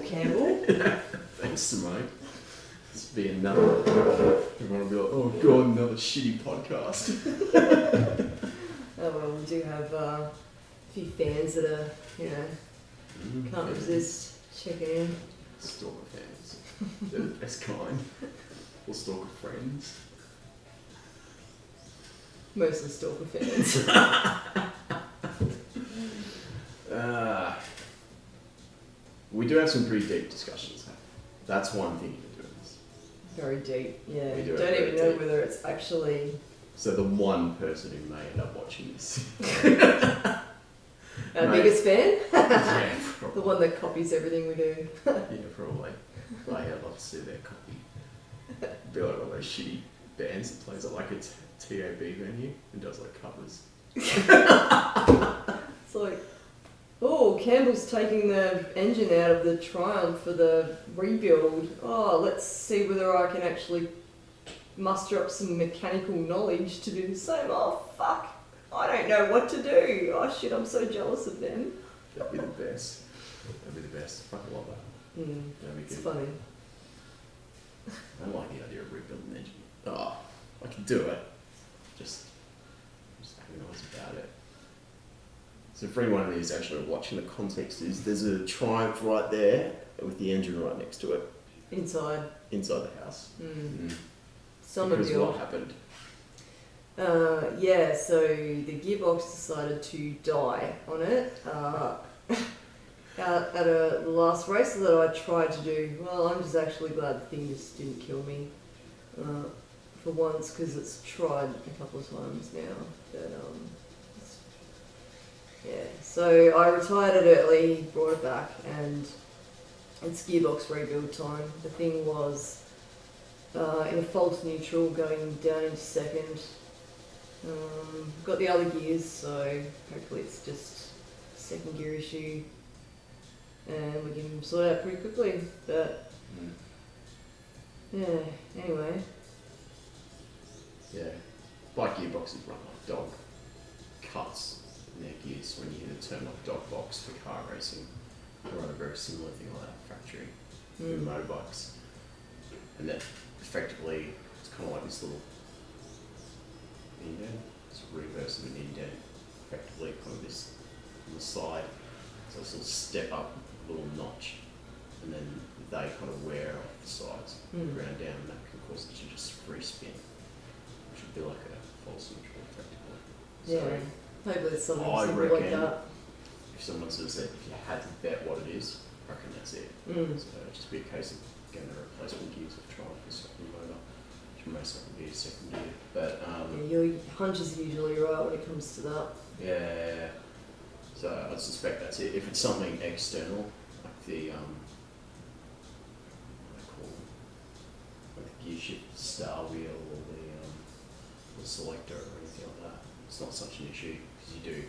Campbell. Thanks, Simone. This will be another. Everyone will be like, oh god, another shitty podcast. Oh well, we do have a few fans that are, can't resist checking in. Stalker fans. They're the best kind. Or stalker friends. Mostly stalker fans. We do have some pretty deep discussions. That's one thing you can do in this. Very deep, yeah. We do Don't it even very know deep. whether it's actually... So the one person who may end up watching this. Our biggest fan? Yeah, The probably. one that copies everything we do. Yeah, probably. Like, I'd love to see their copy. Be like one of those shitty bands that plays at like a TAB venue and does like covers. It's like, oh, Campbell's taking the engine out of the Triumph for the rebuild. Oh, let's see whether I can actually muster up some mechanical knowledge to do the same. Oh, fuck. I don't know what to do. Oh, shit, I'm so jealous of them. That'd be the best. That'd be the best. Fucking love that. That'd be It's good. funny. I don't like the idea of rebuilding an engine. Oh, I can do it. Just who knows about it. So for anyone who's actually watching, the context is there's a Triumph right there with the engine right next to it Inside. inside the house. Summer Because build. what happened? Yeah, so the gearbox decided to die on it. At the last race that I tried to do, well, I'm just actually glad the thing just didn't kill me for once, because it's tried a couple of times now. But yeah, so I retired it early, brought it back, and it's gearbox rebuild time. The thing was in a false neutral, going down into second. Got the other gears, so hopefully it's just a second gear issue. And we can sort it out pretty quickly, but yeah, anyway. Yeah. Bike gearboxes run like dog cuts in their gears when you hear the term like dog box for car racing. They run a very similar thing like that factory with motorbikes. And that effectively, it's kind of like this little indent. It's a reverse of an indent. Effectively, kind of this on the side. So it's a little step up, little notch. And then they kind of wear off the sides, ground down, and that can cause it to just free spin. Which would be like a false neutral, effectively. Yeah, hopefully it's something I simple like reckon that. if someone says that, if you had to bet what it is, I reckon that's it. So it'd just be a case of getting the replacement gears of trying to second motor, which most likely be a second gear. But Yeah, your hunch is usually right when it comes to that. yeah, so I suspect that's it. If it's something external, like the what do they call them? Like the gear shift star wheel or the selector or anything like that, it's not such an issue because you do,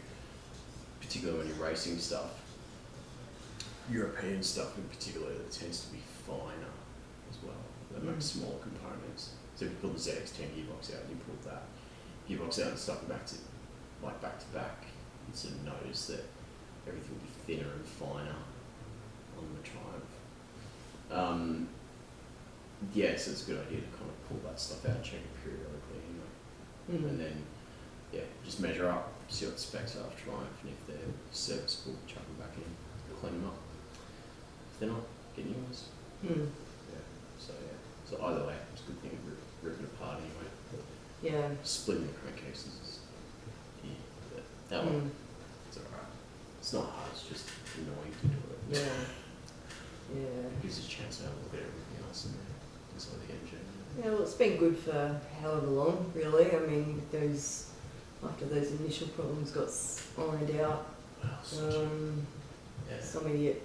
particularly when you're racing stuff, European stuff in particular, that tends to be finer as well. They make smaller components. So if you pull the ZX10 gearbox out and you pull that gearbox out and stuff it back to back, you sort of notice that everything will be thinner and finer on the Triumph. Yeah, so it's a good idea to kind of pull that stuff out and check it periodically anyway. And then, yeah, just measure up, see what the specs are of Triumph, and if they're serviceable, chuck them back in, clean them up. If they're not, get new ones. Yeah, so either way, it's a good thing of ripping apart anyway. Yeah. Splitting the crankcases is, but that one, it's alright. It's not hard, it's just annoying to do it. Yeah. It gives us a chance to have a look at everything else in there, inside the engine. Yeah, well, it's been good for however long, really. I mean, after those initial problems got ironed out, some idiot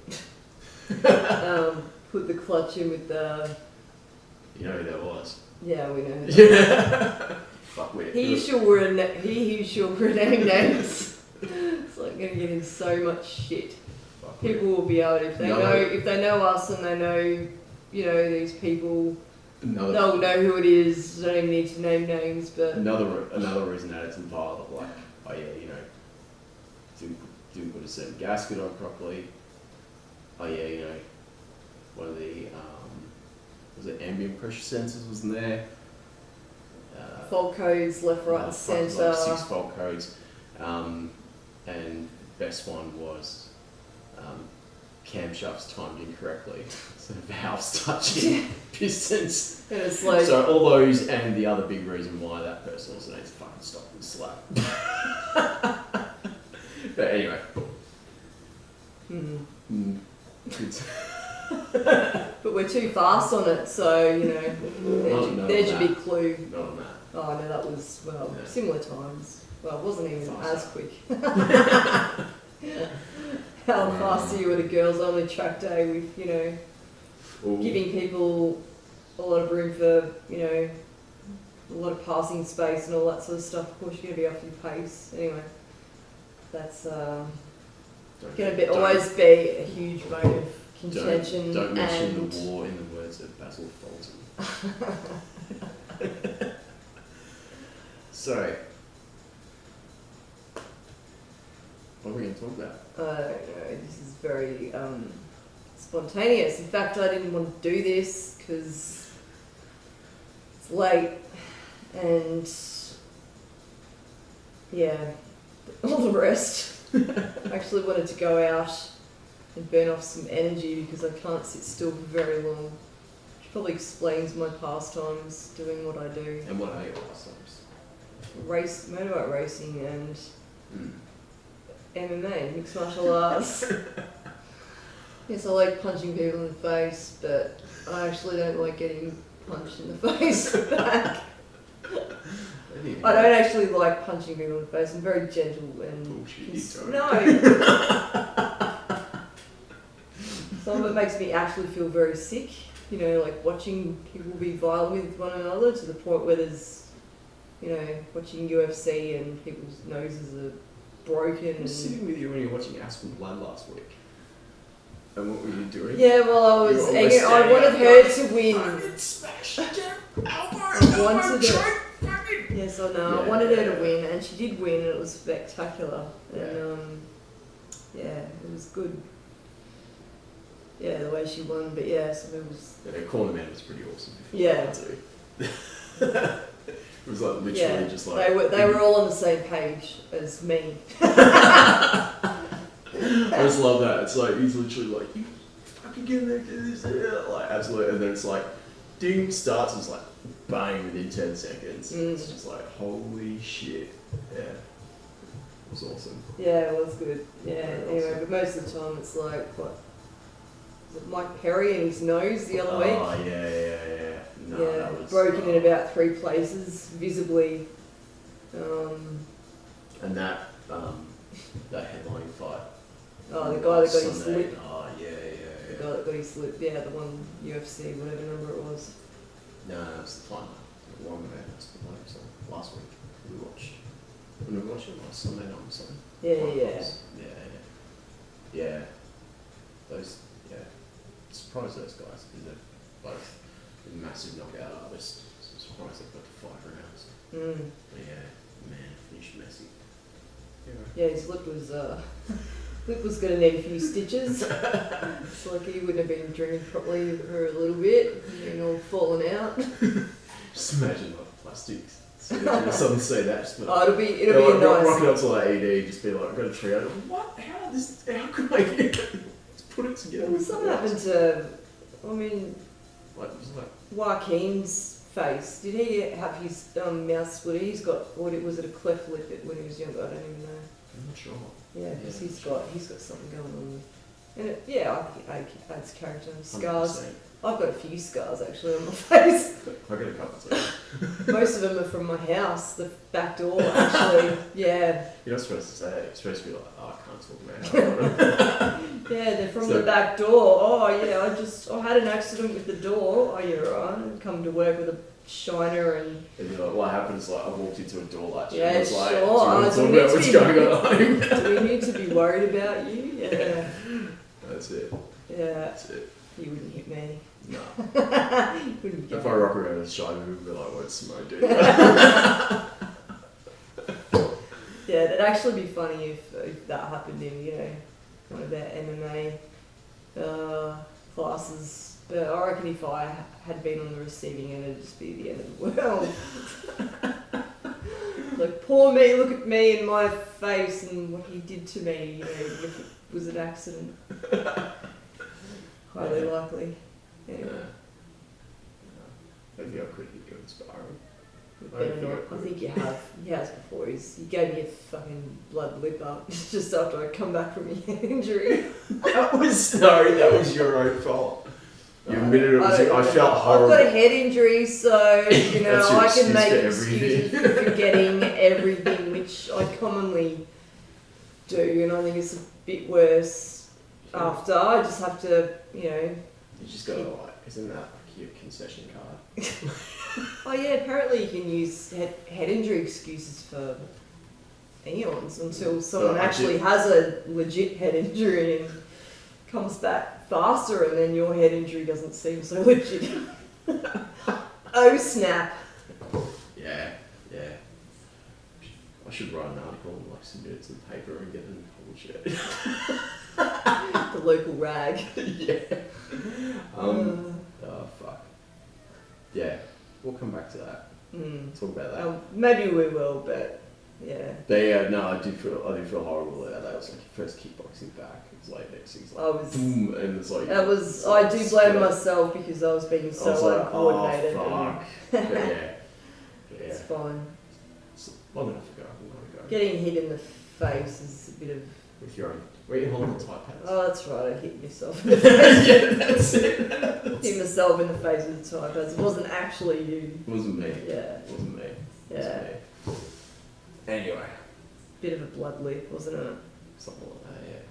put the clutch in with the... You know who that was? Yeah, we know. Fuck with it. He who shall rename names. It's like going to get in so much shit. People will be able to, if they know us and they know, these people, they'll know who it is. Don't even need to name names, but another reason that it's involved, like, didn't put a certain gasket on properly. one of the was it ambient pressure sensors wasn't there. Fault codes, left, right, and centre. Like 6 fault codes, and the best one was camshafts timed incorrectly, so valves touching pistons. And it's like, So all those, and the other big reason why that person also needs to fucking stop and slap. But anyway. But we're too fast on it, so you know, there's your big clue. Not on that. Oh no, that was Yeah. similar times. Well, it wasn't even Faster. as quick. How fast are you at a girls' only track day with Ooh. giving people a lot of room for a lot of passing space and all that sort of stuff. Of course, you're gonna be off your pace anyway. That's always be a huge bone of contention. Don't mention and the war in the words of Basil Fulton. So, what are we going to talk about? I don't know. This is very spontaneous. In fact, I didn't want to do this because it's late and all the rest. I actually wanted to go out and burn off some energy because I can't sit still for very long. Which probably explains my pastimes doing what I do. And what are your pastimes? Motorbike racing and MMA, mixed martial arts. Yes, I like punching people in the face, but I actually don't like getting punched in the face back. I don't actually like punching people in the face. I'm very gentle and bullshit. no. Some of it makes me actually feel very sick. Like watching people be violent with one another to the point where there's, watching UFC and people's noses are broken. I was sitting with you when you were watching Aspen Blood last week. And what were you doing? Yeah, well, I wanted her to win. Yes, I know. I wanted her to win, and she did win, and it was spectacular. And it was good. Yeah, the way she won, but so it was. Yeah, her cornerman was pretty awesome. Yeah. Too. It was like literally just like they were all on the same page as me. I just love that. It's like he's literally like, you fucking get in there, do this, like absolutely, and then it's like, ding, starts, and it's like, bang, within 10 seconds. It's just like, holy shit. Yeah, it was awesome. Yeah, it was good. Yeah, Very anyway, awesome. but most of the time it's like, what? Was it Mike Perry and his nose the other week? Oh, yeah. No, that was broken in about 3 places, visibly. And that headlining fight. Oh, the guy that got his Sunday. lip. Oh, yeah. The guy that got his lip, the one UFC, whatever number it was. No, it's the final. The one about us, so last week we watched. When we watched it last Sunday night or something. Yeah. Those, surprised those guys because they're both massive knockout artists. So I'm surprised they've got to 5 rounds. But yeah, man, finished messy. Yeah, his lip was gonna need a few stitches. It's like he wouldn't have been drinking properly for a little bit, and all falling out. Just imagine like plastics. So someone say that, just be like, it'll be like, nice. Rocking up to like ED, just be like, I've got a trio. What? How could I just put it together? Well, something happened to, Like, it was like, Joaquin's face. Did he have his mouth split? He's got, was it a cleft lip when he was younger? I don't even know. I'm not sure. Yeah, because he's got something going on. And I think it adds character. Scars. 100%. I've got a few scars actually on my face. I got a couple too. Most of them are from my house, the back door actually. Yeah. You're not supposed to say it. You're supposed to be like, I can't talk about how Yeah, they're from the back door. Oh yeah, I had an accident with the door. Oh yeah, right. Come to work with a shiner and you're like, what happened is like, I walked into a door latch. Yeah, and it's like, sure. do you want to talk about what's going on at home? Do we need to be worried about you? Yeah. That's it. Yeah. That's it. You wouldn't hit me. No. You wouldn't get If me. I rock around with a shiny, we'd be like, what's Simone doing? Yeah, that'd actually be funny if that happened in, one of our MMA classes, but I reckon if I had been on the receiving end, it'd just be the end of the world. Like, poor me, look at me and my face and what he did to me, you know, if it was an accident. Highly likely. Anyway. Maybe I could be good sparring. Better not. I think you have. He has before. He gave me a fucking blood lipper just after I come back from my head injury. That was your own fault. You admitted it was. I felt horrible. I've got a head injury, so you know I can make excuses for forgetting everything, which I commonly do, and I think it's a bit worse after. I just have to, you know. You just gotta like, isn't that like your concession card? Oh yeah, apparently you can use head injury excuses for eons until someone actually has a legit head injury and comes back faster, and then your head injury doesn't seem so legit. Oh snap. Yeah. I should write an article and like submit it to the paper and get them published. The local rag. Yeah. Oh fuck. Yeah. We'll come back to that. Talk about that. Maybe we will, but yeah. But yeah, no, I did feel horrible there. That was like your first kickboxing back. It was like next thing's like boom, and it's like I do blame myself because I was being so uncoordinated. Oh fuck. But yeah. It's fine. It's long enough ago. Getting hit in the face is a bit of. With your own. Were you holding the tight pads? Oh, that's right. I hit myself in the face. Yeah, that's it. Hit myself in the face with the tight pads. It wasn't actually you. It wasn't me. Yeah. It wasn't me. Yeah. Anyway. Bit of a blood leak, wasn't it? Something like that, yeah.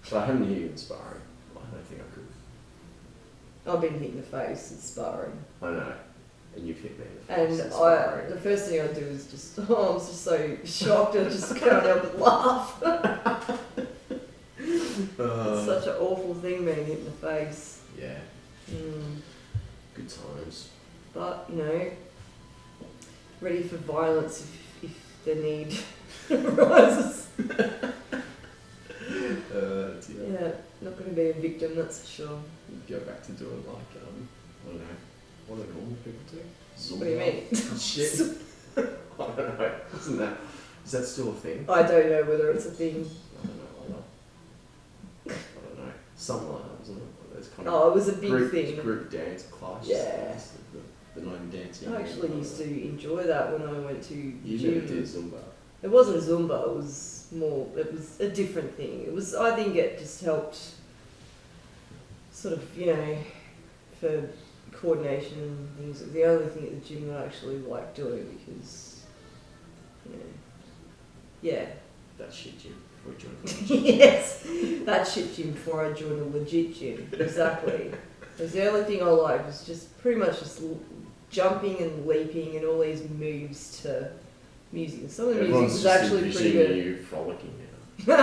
But I haven't hit you in sparring. I don't think I could. I've been hit in the face in sparring. I know. And you've hit me in the face. And the first thing I do is just, I'm just so shocked, I just can't help but laugh. It's such an awful thing being hit in the face. Yeah. Good times. But, you know, ready for violence if the need arises. Yeah, not going to be a victim, that's for sure. Go back to doing like, I don't know, what do normal people do? Zumba. What do you mean? Shit. I don't know. Is that still a thing? I don't know whether it's a thing. I don't know. Something like that, wasn't it? It's kind it was a big thing. Group dance class. Yeah. The known dancing. I actually used to enjoy that when I went to you gym. never did Zumba. It wasn't Zumba, it was a different thing. I think it just helped sort of, you know, for coordination and things. It was the only thing at the gym that I actually liked doing because, you know, yeah. That shit gym before you joined the Yes, that shit gym before I joined a legit gym. Exactly. It was the only thing I liked was just pretty much just jumping and leaping and all these moves to music. Some of the music was actually pretty good. You frolicking now.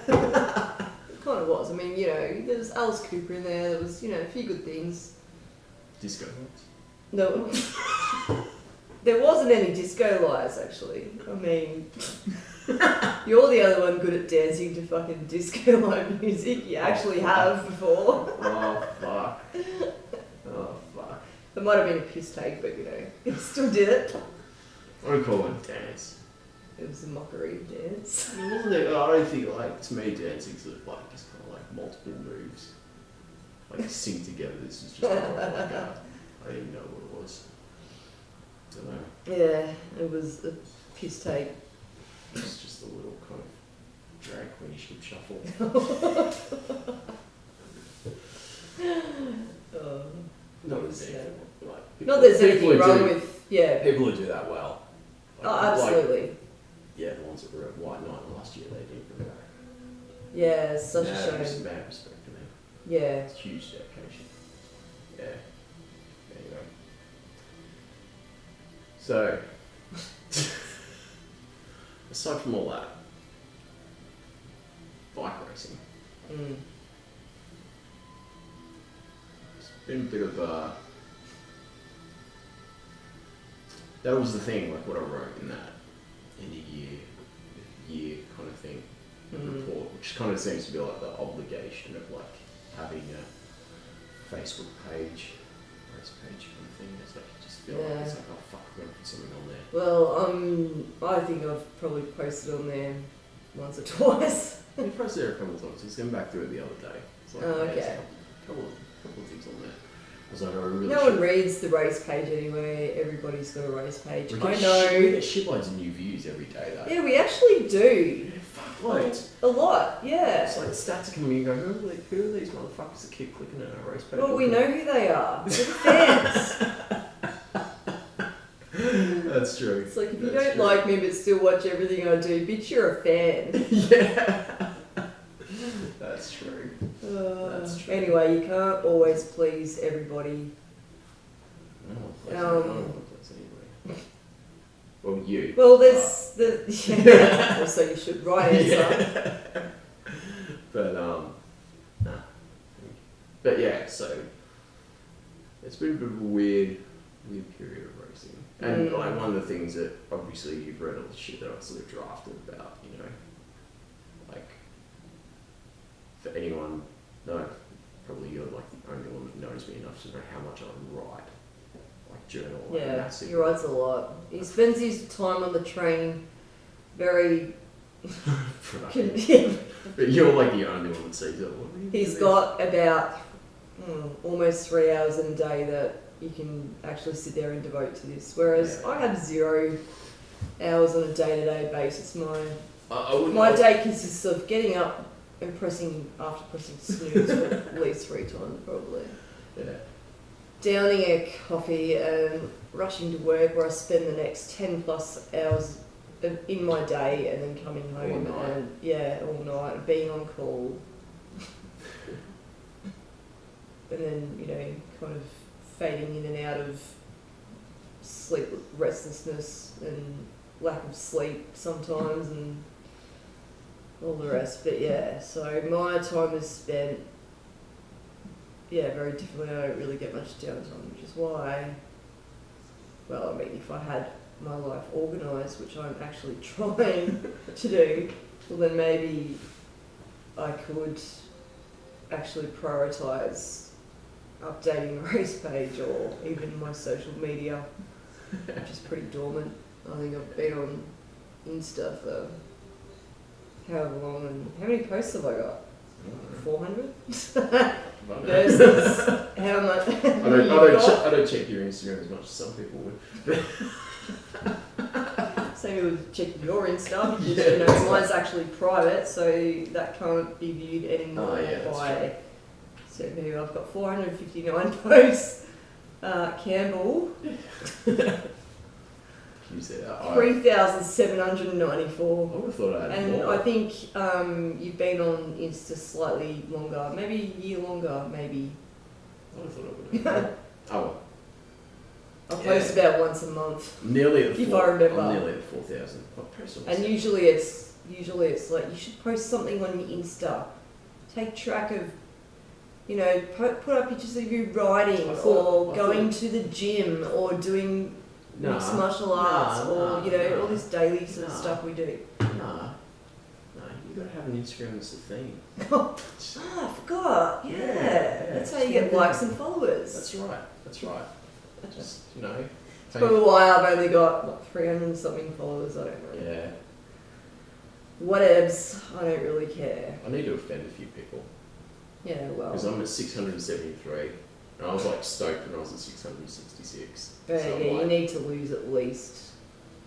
It kind of was. I mean, you know, there was Alice Cooper in there. There was, you know, a few good things. Disco lights. No, there wasn't any disco lights actually. I mean, you're the other one good at dancing to fucking disco light music. You actually have before. Oh fuck. Oh fuck. It might have been a piss take, but you know, it still did it. I don't call it dance. It was a mockery dance. It wasn't it? I don't think, like, to me, dancing's sort of like just kind of like multiple moves. Like sing together. This is just kind of like I didn't even know what it was. Don't know. Yeah, it was a piss take. It's just a little kind of drag queenish hip shuffle. Not there's anything wrong with people who do that well. Like, absolutely. Like, yeah, the ones that were at White Night last year, they didn't bring it back. Yeah, it's such a shame. It's mad respect to them. Yeah. It's huge dedication. Yeah. There you go. So, aside from all that, bike racing. It's been a bit of that was the thing, like what I wrote in that end of year kind of thing, report, which kind of seems to be like the obligation of like having a Facebook page, race page kind of thing. It's like you just feel Yeah. like it's like, oh fuck, I'm gonna put something on there. Well, I think I've probably posted on there once or twice. We posted there a couple of times. Just going back through it the other day. It's like, Oh, yeah, there's okay. a couple of things on there. I was like, I really No one reads the race page anyway. Everybody's got a race page. We I get know. we get shitloads of new views every day though. Yeah, we actually do. Yeah, fuck loads. A lot, yeah. It's like stats are coming in and go, who are these motherfuckers that keep clicking on our race page? Well, we know who they are. They're fans. That's true. It's like, if you That's don't true. like me but still watch everything I do, bitch, you're a fan. Yeah. That's true. That's true. Anyway, you can't always please everybody. No one plays no one plays anyway. Well, you. Well, there's yeah. Also, you should. Right answer. Yeah. But nah. But yeah, so it's been a bit of a weird period of racing. And like one of the things that obviously you've read all the shit that I've sort of drafted about, you know, like for anyone, no, probably you're like the only one that knows me enough to know how much I write, like journal, like Yeah, massive. he writes a lot. He spends his time on the train very. Yeah. But you're like the only one that sees it. He's got about almost 3 hours in a day that you can actually sit there and devote to this. Whereas Yeah. I have 0 hours on a day-to-day basis. I wouldn't My know. day consists of getting up and pressing snooze for at least 3 times probably. Yeah. Downing a coffee and rushing to work where I spend the next 10 plus hours in my day and then coming home All night. and all night, being on call. And then, you know, kind of fading in and out of sleep restlessness and lack of sleep sometimes and all the rest. But yeah, so my time is spent very differently. I don't really get much downtime, which is why, well, I mean, if I had my life organised, which I'm actually trying to do, well then maybe I could actually prioritise updating the race page or even my social media, which is pretty dormant. I think I've been on Insta for however long, and how many posts have I got? 400? Versus how much? I don't check your Instagram as much as some people would. Same with checking your Insta, because you know, mine's actually private, so that can't be viewed anymore by certain people. I've got 459 posts. Campbell, You said that. 3,794. I would have thought I had And more. I think you've been on Insta slightly longer, maybe a year longer, maybe. I would have thought I would have. More. Oh well. I post about once a month. Nearly at the If I remember. I'm nearly at 4,000. And usually it's like you should post something on your Insta. Take track of, you know, put up pictures of you riding or going to the gym or doing mixed martial arts or you know all this daily sort of stuff we do. Nah, you gotta have an Instagram that's the thing. Oh, I forgot. Yeah. That's how you get likes and followers. That's right. Just, you know. That's probably why I've only got 300 something followers. I don't know. Yeah. Whatevs. I don't really care. I need to offend a few people. Yeah, well. Because I'm at 673. And I was like stoked when I was at 666. But So I'm yeah, you like, need to lose at least.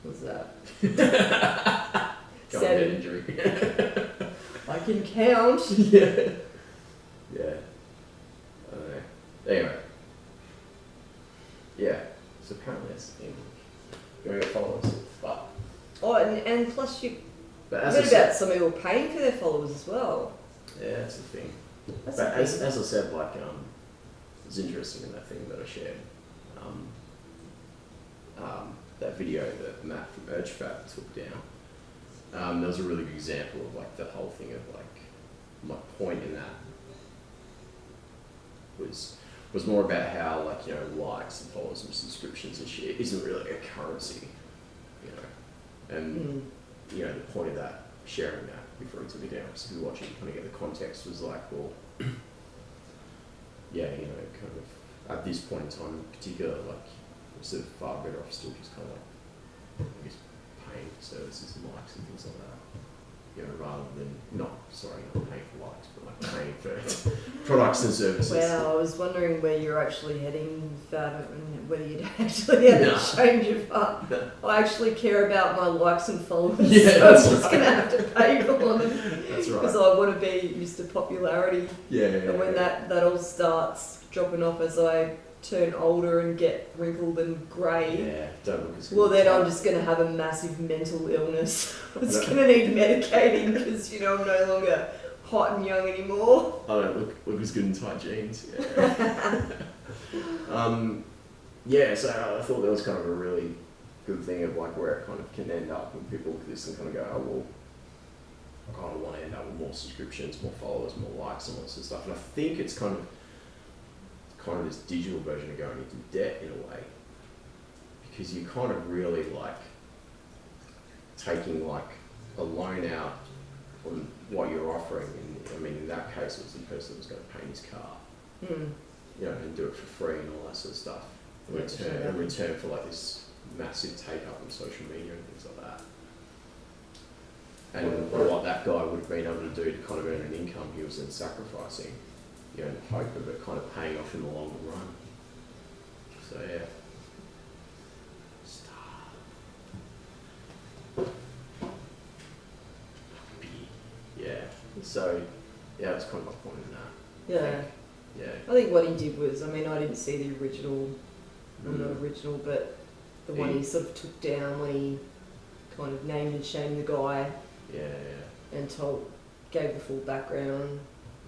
What's that? Go on, 7. head injury. I can count. Yeah. Yeah. I don't know. Anyway. Yeah. So apparently that's the thing. You want to get followers. But Oh, and plus you But heard as I about said, some people paying for their followers as well. yeah, that's the thing. That's But the as thing. I said, like, it's interesting in that thing that I shared. That video that Matt from UrgeFat took down. There was a really good example of like the whole thing of like my point in that was more about how like, you know, likes and followers and subscriptions and shit isn't really a currency, you know. And you know, the point of that, sharing that before he took it down, because if you're watching, kind of get the context, was like, well, yeah, you know, kind of at this point in time in particular, like, we're sort of far better off still just kind of like, I guess, paying for services and likes and things like that. You know, rather than not paying for likes, but like paying for products and services. Wow, I was wondering where you're actually heading with that and whether you'd actually have to change your part. I actually care about my likes and followers, yeah, so I'm just going to have to pay for them. That's right. Because I want to be used to popularity. Yeah. And when that all starts dropping off as I turn older and get wrinkled and grey, yeah, don't look as good. Well, then I'm just going to have a massive mental illness. It's going to need medicating because, you know, I'm no longer hot and young anymore. I don't look as good in tight jeans. Yeah. Yeah, so I thought that was kind of a really good thing of like where it kind of can end up when people look at this and kind of go, oh, well, I kind of want to end up with more subscriptions, more followers, more likes, and all this sort of stuff. And I think it's kind of this digital version of going into debt in a way, because you kind of really like taking like a loan out on what you're offering. And I mean, in that case, it was the person that was going to paint his car, you know, and do it for free and all that sort of stuff. In return for like this massive take up on social media and things like that. And what that guy would have been able to do to kind of earn an income, he was then sacrificing, you know, in the hope of it kind of paying off in the long run. So yeah. Yeah. So yeah, that's kind of my point in that. Yeah. I think what he did was, I mean, I didn't see the original, well, not original, but the one he sort of took down when he kind of named and shamed the guy. And gave the full background.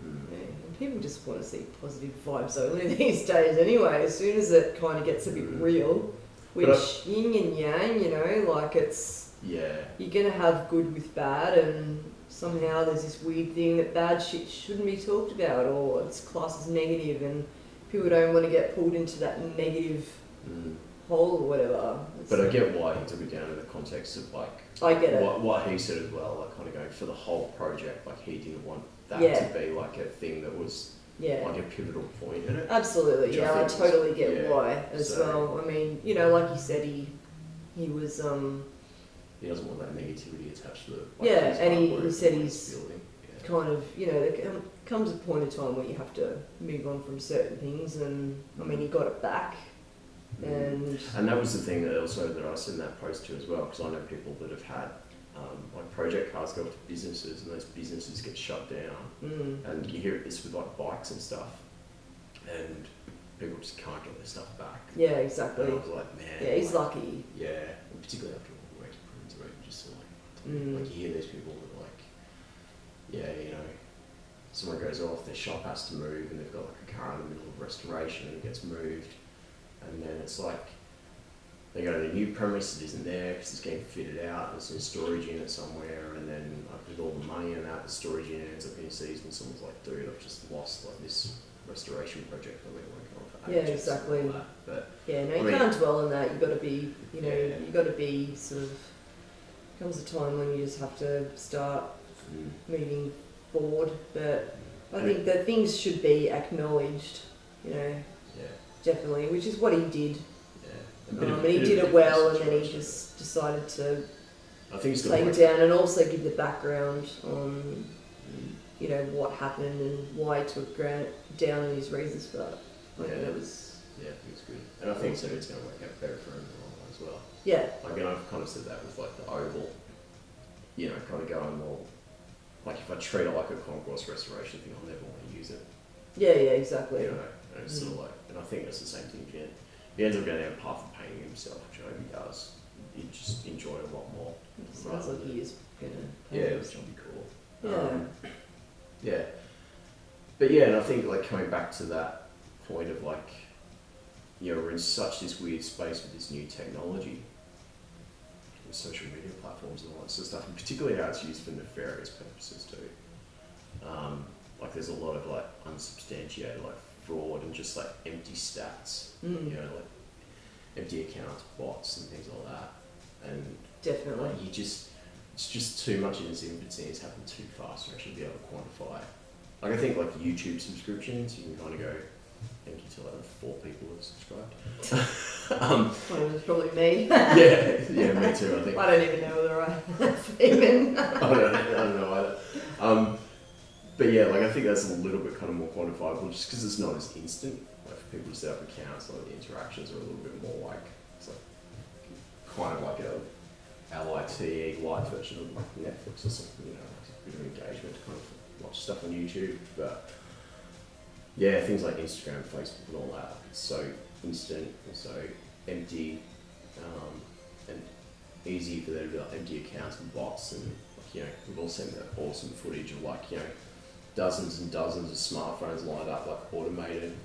Yeah. And people just want to see positive vibes only these days anyway. As soon as it kind of gets a bit real, which yin and yang, you know, like it's, you're going to have good with bad, and somehow there's this weird thing that bad shit shouldn't be talked about, or it's classed as negative, and people don't want to get pulled into that negative hole or whatever. But I get why he took it down in the context of like, I get it. What he said as well, like kind of going for the whole project, like he didn't want that to be like a thing that was like a pivotal point in it. Absolutely, I totally get why as well. I mean, you know, like you said, he was he doesn't want that negativity attached to it. And he said he's kind of, you know, there comes a point of time where you have to move on from certain things, and I mean, he got it back. And that was the thing that also that I sent that post to as well, because I know people that have had like project cars go to businesses, and those businesses get shut down, and you hear this with like bikes and stuff, and people just can't get their stuff back. Yeah, exactly. And I was like, man. Yeah, he's lucky. Yeah, and particularly after all the work's put into it, just like you hear these people that like, you know, someone goes off, their shop has to move, and they've got like a car in the middle of restoration, and it gets moved. And then it's like, they go to the new premise that isn't there because it's getting fitted out, and it's in a storage unit somewhere, and then like, with all the money in that, the storage unit ends up being seized, and someone's like, dude, I've just lost like this restoration project I've been working on for ages. Yeah, exactly. Like that. But you can't dwell on that. You've got to be, you know, you've got to be sort of, comes a time when you just have to start moving forward. But I think that things should be acknowledged, you know. Definitely, which is what he did. And he did it well, and then he just decided to take it down and also give the background on, you know, what happened and why he took it down and his reasons for that. I think that was... Yeah, I think it's good. And I think so it's going to work out better for him in the long run as well. Yeah. Like, and I've kind of said that with like the Oval, you know, kind of going, well, like if I treat it like a concourse restoration thing, I'll never want to use it. Yeah, exactly. You know, and it's sort of like, and I think that's the same thing again. He ends up going down a path of painting himself, which I hope he does. He just enjoy it a lot more. It sounds like he is going to. Yeah, which would be cool. Yeah. But yeah, and I think like coming back to that point of like, you know, we're in such this weird space with this new technology, with social media platforms and all that sort of stuff, and particularly how it's used for nefarious purposes too. Like there's a lot of like unsubstantiated like fraud and just like empty stats, you know, like empty accounts, bots and things like that. And definitely, like, it's just too much in its infancy. It's happened too fast to actually be able to quantify. Like I think like YouTube subscriptions, you can kind of go, thank you to like 4 people who have subscribed. One of them is probably me. yeah, me too. I think. I don't even know whether I have even. I don't know either. But yeah, like I think that's a little bit kind of more quantifiable, just because it's not as instant. Like for people to set up accounts, like the interactions are a little bit more like it's like kind of like a LITE light version of like Netflix or something, you know, like a bit of engagement to kind of watch stuff on YouTube. But yeah, things like Instagram, Facebook, and all that, like it's so instant and so empty, and easy for there to be like empty accounts and bots, and like, you know, we've all seen that awesome footage of like, you know, dozens and dozens of smartphones lined up like automated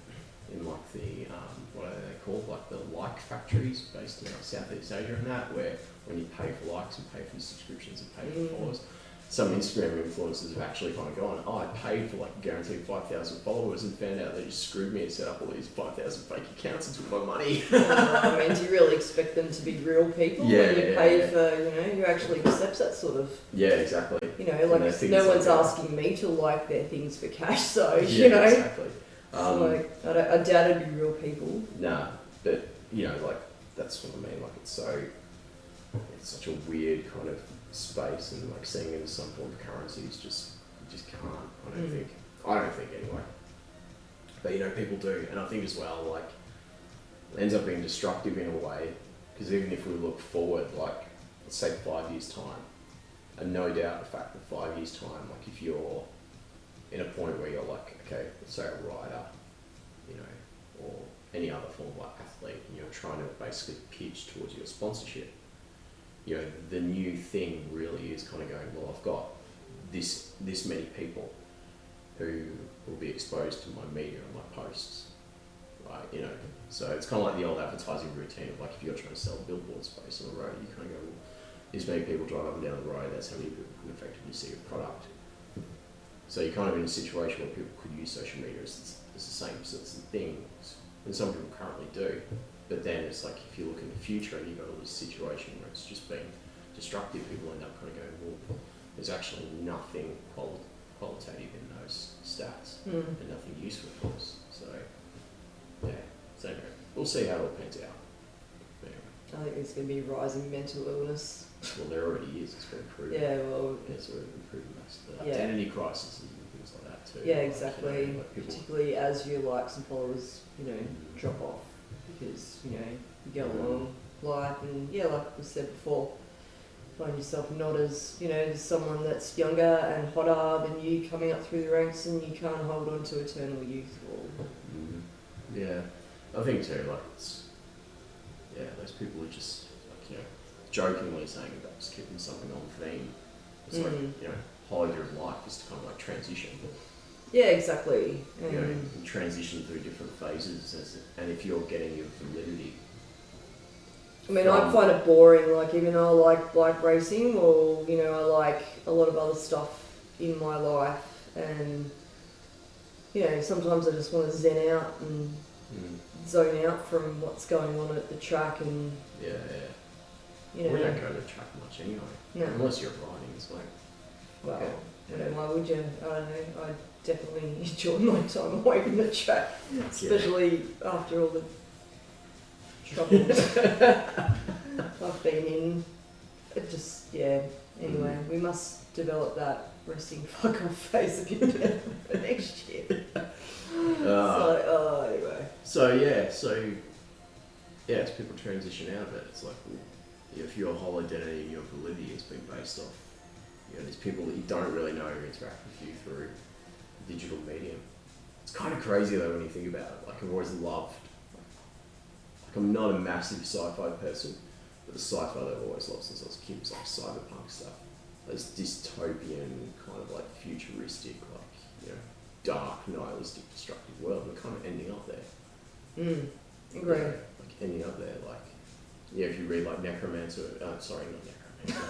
in like the what are they called, like the like factories based in like Southeast Asia and that, where when you pay for likes and pay for subscriptions and pay for followers, some Instagram influencers have actually kind of gone, oh, I paid for like guaranteed 5,000 followers and found out they just screwed me and set up all these 5,000 fake accounts and took my money. I mean, do you really expect them to be real people when you pay for, you know, who actually accepts that sort of... Yeah, exactly. You know, like no one's asking me to like their things for cash, so, yeah, you know. Exactly. So, like, I doubt it'd be real people. Nah, but, you know, like, that's what I mean, like, it's such a weird kind of space, and like seeing it as some form of currency is just, you just can't, I don't think anyway. But you know, people do, and I think as well, like, it ends up being destructive in a way, because even if we look forward, like, let's say 5 years time, and no doubt the fact that 5 years time, like if you're in a point where you're like, okay, let's say a rider, you know, or any other form of like athlete, and you're trying to basically pitch towards your sponsorship, you know, the new thing really is kind of going, well, I've got this many people who will be exposed to my media and my posts, right? You know, so it's kind of like the old advertising routine of like, if you're trying to sell billboard space on the road, you kind of go, well, this many people drive up and down the road, that's how many people can effectively see your product. So you're kind of in a situation where people could use social media as the same sorts of things, and some people currently do. But then it's like, if you look in the future and you've got all this situation where it's just being destructive, people end up kind of going, well, there's actually nothing qualitative in those stats, and nothing useful for us. So, yeah, so anyway, we'll see how it all pans out. Anyway. I think there's going to be rising mental illness. Well, there already is, it's been proven. Yeah, well... It's already been proven, the identity crisis and things like that too. Yeah, exactly. Like, you know, like people... Particularly as your likes and followers, you know, drop off. Because, you know, you go along life and, yeah, like we said before, find yourself not as, you know, as someone that's younger and hotter than you coming up through the ranks, and you can't hold on to eternal youth. Or... Yeah, I think too, like, it's, yeah, those people are just, like, you know, jokingly saying about just keeping something on theme. It's like, you know, whole idea of life is to kind of like transition. Yeah, exactly. You know, you transition through different phases, and if you're getting your validity. I mean, I find it boring, like, even though I like bike racing, or, you know, I like a lot of other stuff in my life, and, you know, sometimes I just want to zen out and zone out from what's going on at the track, and... Yeah. You know, we don't go to the track much anyway. No. Unless you're riding, it's like... Well, okay. Why would you? I don't know. I definitely enjoy my time away from the track, especially after all the troubles I've been in. It just, anyway, we must develop that resting fuck off face a bit better for next year. Anyway. So, as people transition out of it, it's like, well, if your whole identity and your validity has been based off, you know, these people that you don't really know who interact with you through digital medium. It's kind of crazy though when you think about it. Like, I've always loved, like, I'm not a massive sci-fi person, but the sci-fi that I've always loved since I was a kid was like cyberpunk stuff. This dystopian, kind of like futuristic, like, you know, dark, nihilistic, destructive world. We're kind of ending up there. Agree. You know, like ending up there, like, yeah, if you read like Necromancer, sorry, not Necromancer.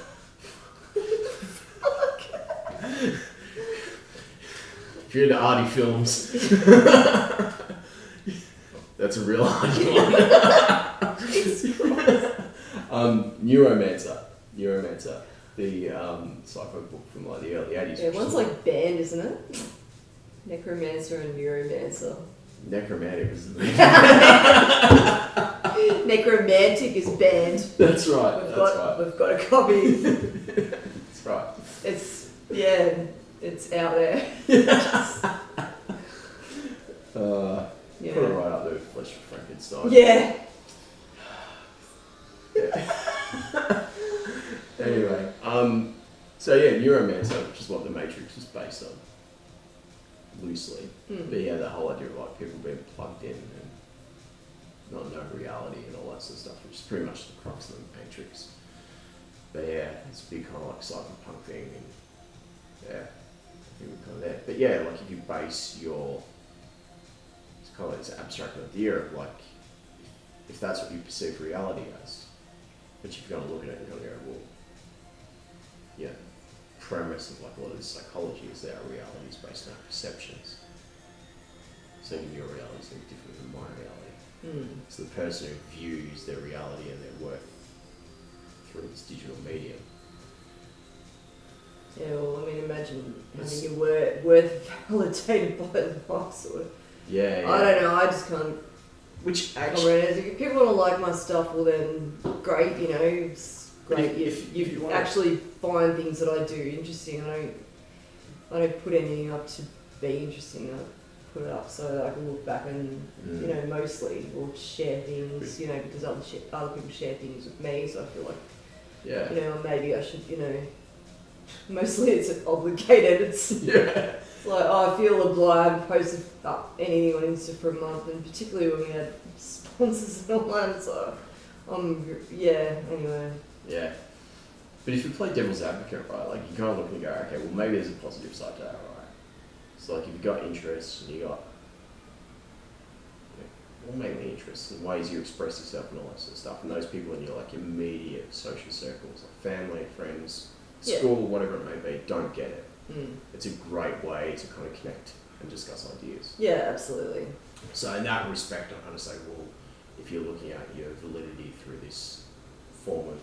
If you're into arty films, that's a real arty one. Neuromancer, the sci-fi book from like the early 80s. Yeah, one's like banned, isn't it? Necromancer and Neuromancer. Necromantic is the Necromantic is banned. That's right. We've got a copy. That's right. It's out there. Put it right up there with Flesh of Frankenstein. Yeah. Anyway, so yeah, Neuromancer, which is what the Matrix is based on, loosely. But yeah, the whole idea of like people being plugged in and not knowing reality and all that sort of stuff, which is pretty much the crux of the Matrix. But yeah, it's a big kind of like cyberpunk thing, and yeah, I think we're kind of there. But yeah, like if you base your, it's kind of like this abstract idea of like, if that's what you perceive reality as, but you've got to look at it and go, well, yeah, premise of like a lot of this psychology is that our reality is based on our perceptions. So your reality is different than my reality. So the person who views their reality and their worth through this digital medium. Yeah, well, I mean, imagine having your worth validated by the boss or. Yeah. I don't know. I just can't. Which actually, if people want to like my stuff, well then great. You know, it's great. If you actually find things that I do interesting, I don't put anything up to be interesting. I put it up so that I can look back and you know, mostly or share things. You know, because other people share things with me, so I feel like you know, maybe I should, you know. Mostly it's obligated. It's like, I feel obliged to post up anything on Insta for a month, and particularly when we had sponsors and all that. So, anyway. Yeah. But if you play devil's advocate, right, like you kind of look and go, okay, well maybe there's a positive side to that, right? So like if you've got interests and you got, well, mainly interests and ways you express yourself and all that sort of stuff, and those people in your like immediate social circles, like family, friends, school, whatever it may be, don't get it. It's a great way to kind of connect and discuss ideas. Yeah, absolutely. So in that respect, I kind of say, well, if you're looking at your validity through this form of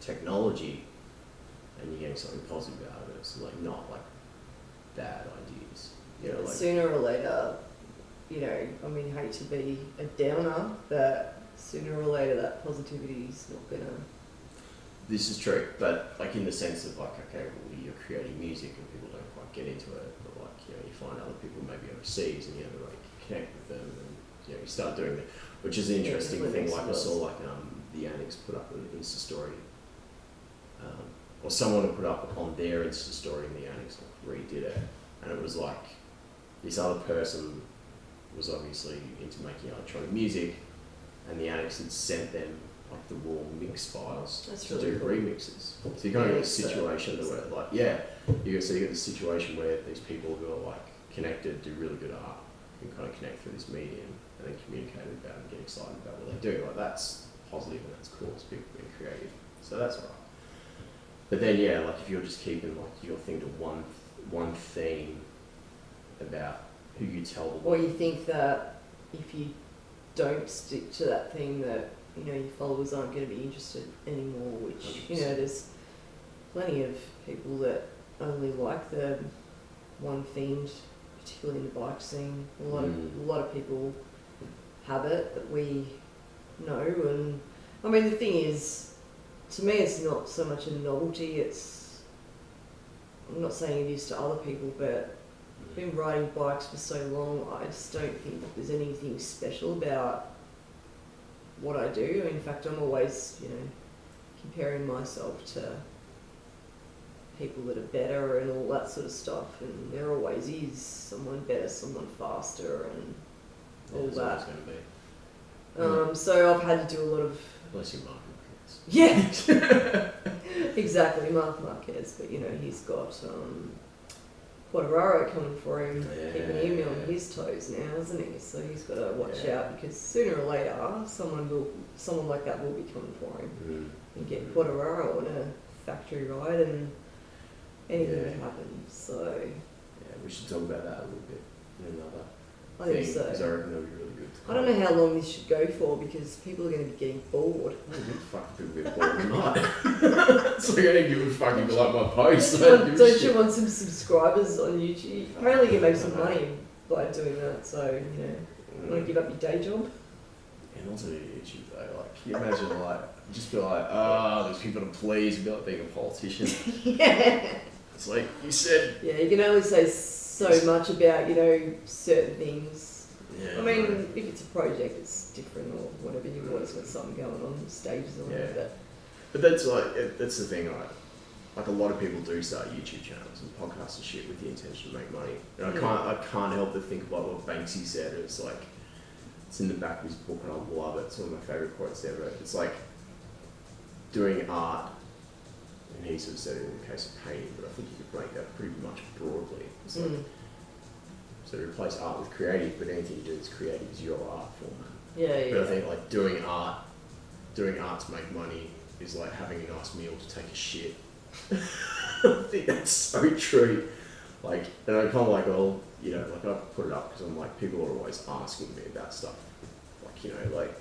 technology and you're getting something positive out of it, it's like not like bad ideas. You know, like sooner or later, you know, I mean, hate to be a downer, but sooner or later that positivity is not gonna. This is true, but like in the sense of like, okay, well, you're creating music and people don't quite get into it, but like, you know, you find other people maybe overseas and you know, like connect with them and you know, you start doing it, which is an interesting thing. Like I saw like the Annex put up an Insta story, or someone had put up on their Insta story in the Annex, like redid it, and it was like this other person was obviously into making electronic music, and the Annex had sent them like the raw mix files to do remixes. So you kind of get a situation where like, you get this situation where these people who are like connected, do really good art, can kind of connect through this medium and then communicate about and get excited about what they do. Like that's positive and that's cool. It's people being creative. So that's alright. But then like if you're just keeping like your thing to one theme about who you tell the or you think that if you don't stick to that thing that, you know, your followers aren't going to be interested anymore, which 100%. You know, there's plenty of people that only like the one themed, particularly in the bike scene. A lot of people have it that we know, and I mean the thing is, to me it's not so much a novelty, it's, I'm not saying it is to other people, but I've been riding bikes for so long, I just don't think that there's anything special about what I do. In fact, I'm always, you know, comparing myself to people that are better and all that sort of stuff, and there always is someone better, someone faster, and all that. Gonna be. So I've had to do a lot of. Bless your Mark Marquez. Yeah, exactly, Mark Marquez. But you know, he's got Quadraro coming for him, keeping him on his toes now, isn't he? So he's got to watch out, because sooner or later, someone like that will be coming for him and get Quadraro on a factory ride, and anything can happen. So we should talk about that a little bit in another. I think so. Because I reckon that'll be really good. I don't know how long this should go for, because people are going to be getting bored. Fucking people get bored tonight. So I don't give a fuck if you like my post. Don't you want some subscribers on YouTube? Apparently you make some money by doing that. So, you know, you want to give up your day job? And also YouTube though, like, can you imagine like, just be like, there's people to please, you'd be like being a politician. Yeah. It's like, you said... Yeah, you can only say so much about, you know, certain things. Yeah, I mean, if it's a project, it's different or whatever, you've always got something going on, stages or whatever. But that's like, that's the thing, like a lot of people do start YouTube channels and podcasts and shit with the intention to make money. And I can't help but think about what Banksy said. It's like, it's in the back of his book and I love it. It's one of my favourite quotes ever. It's like doing art, and he sort of said it in the case of painting, but I think you could make that pretty much broadly. It's like, so replace art with creative, but anything you do that's creative is your art form. Yeah. But I think like doing art to make money is like having a nice meal to take a shit. I think that's so true. Like, and I'm kind of like, well, you know, like I put it up because I'm like, people are always asking me about stuff. Like, you know, like,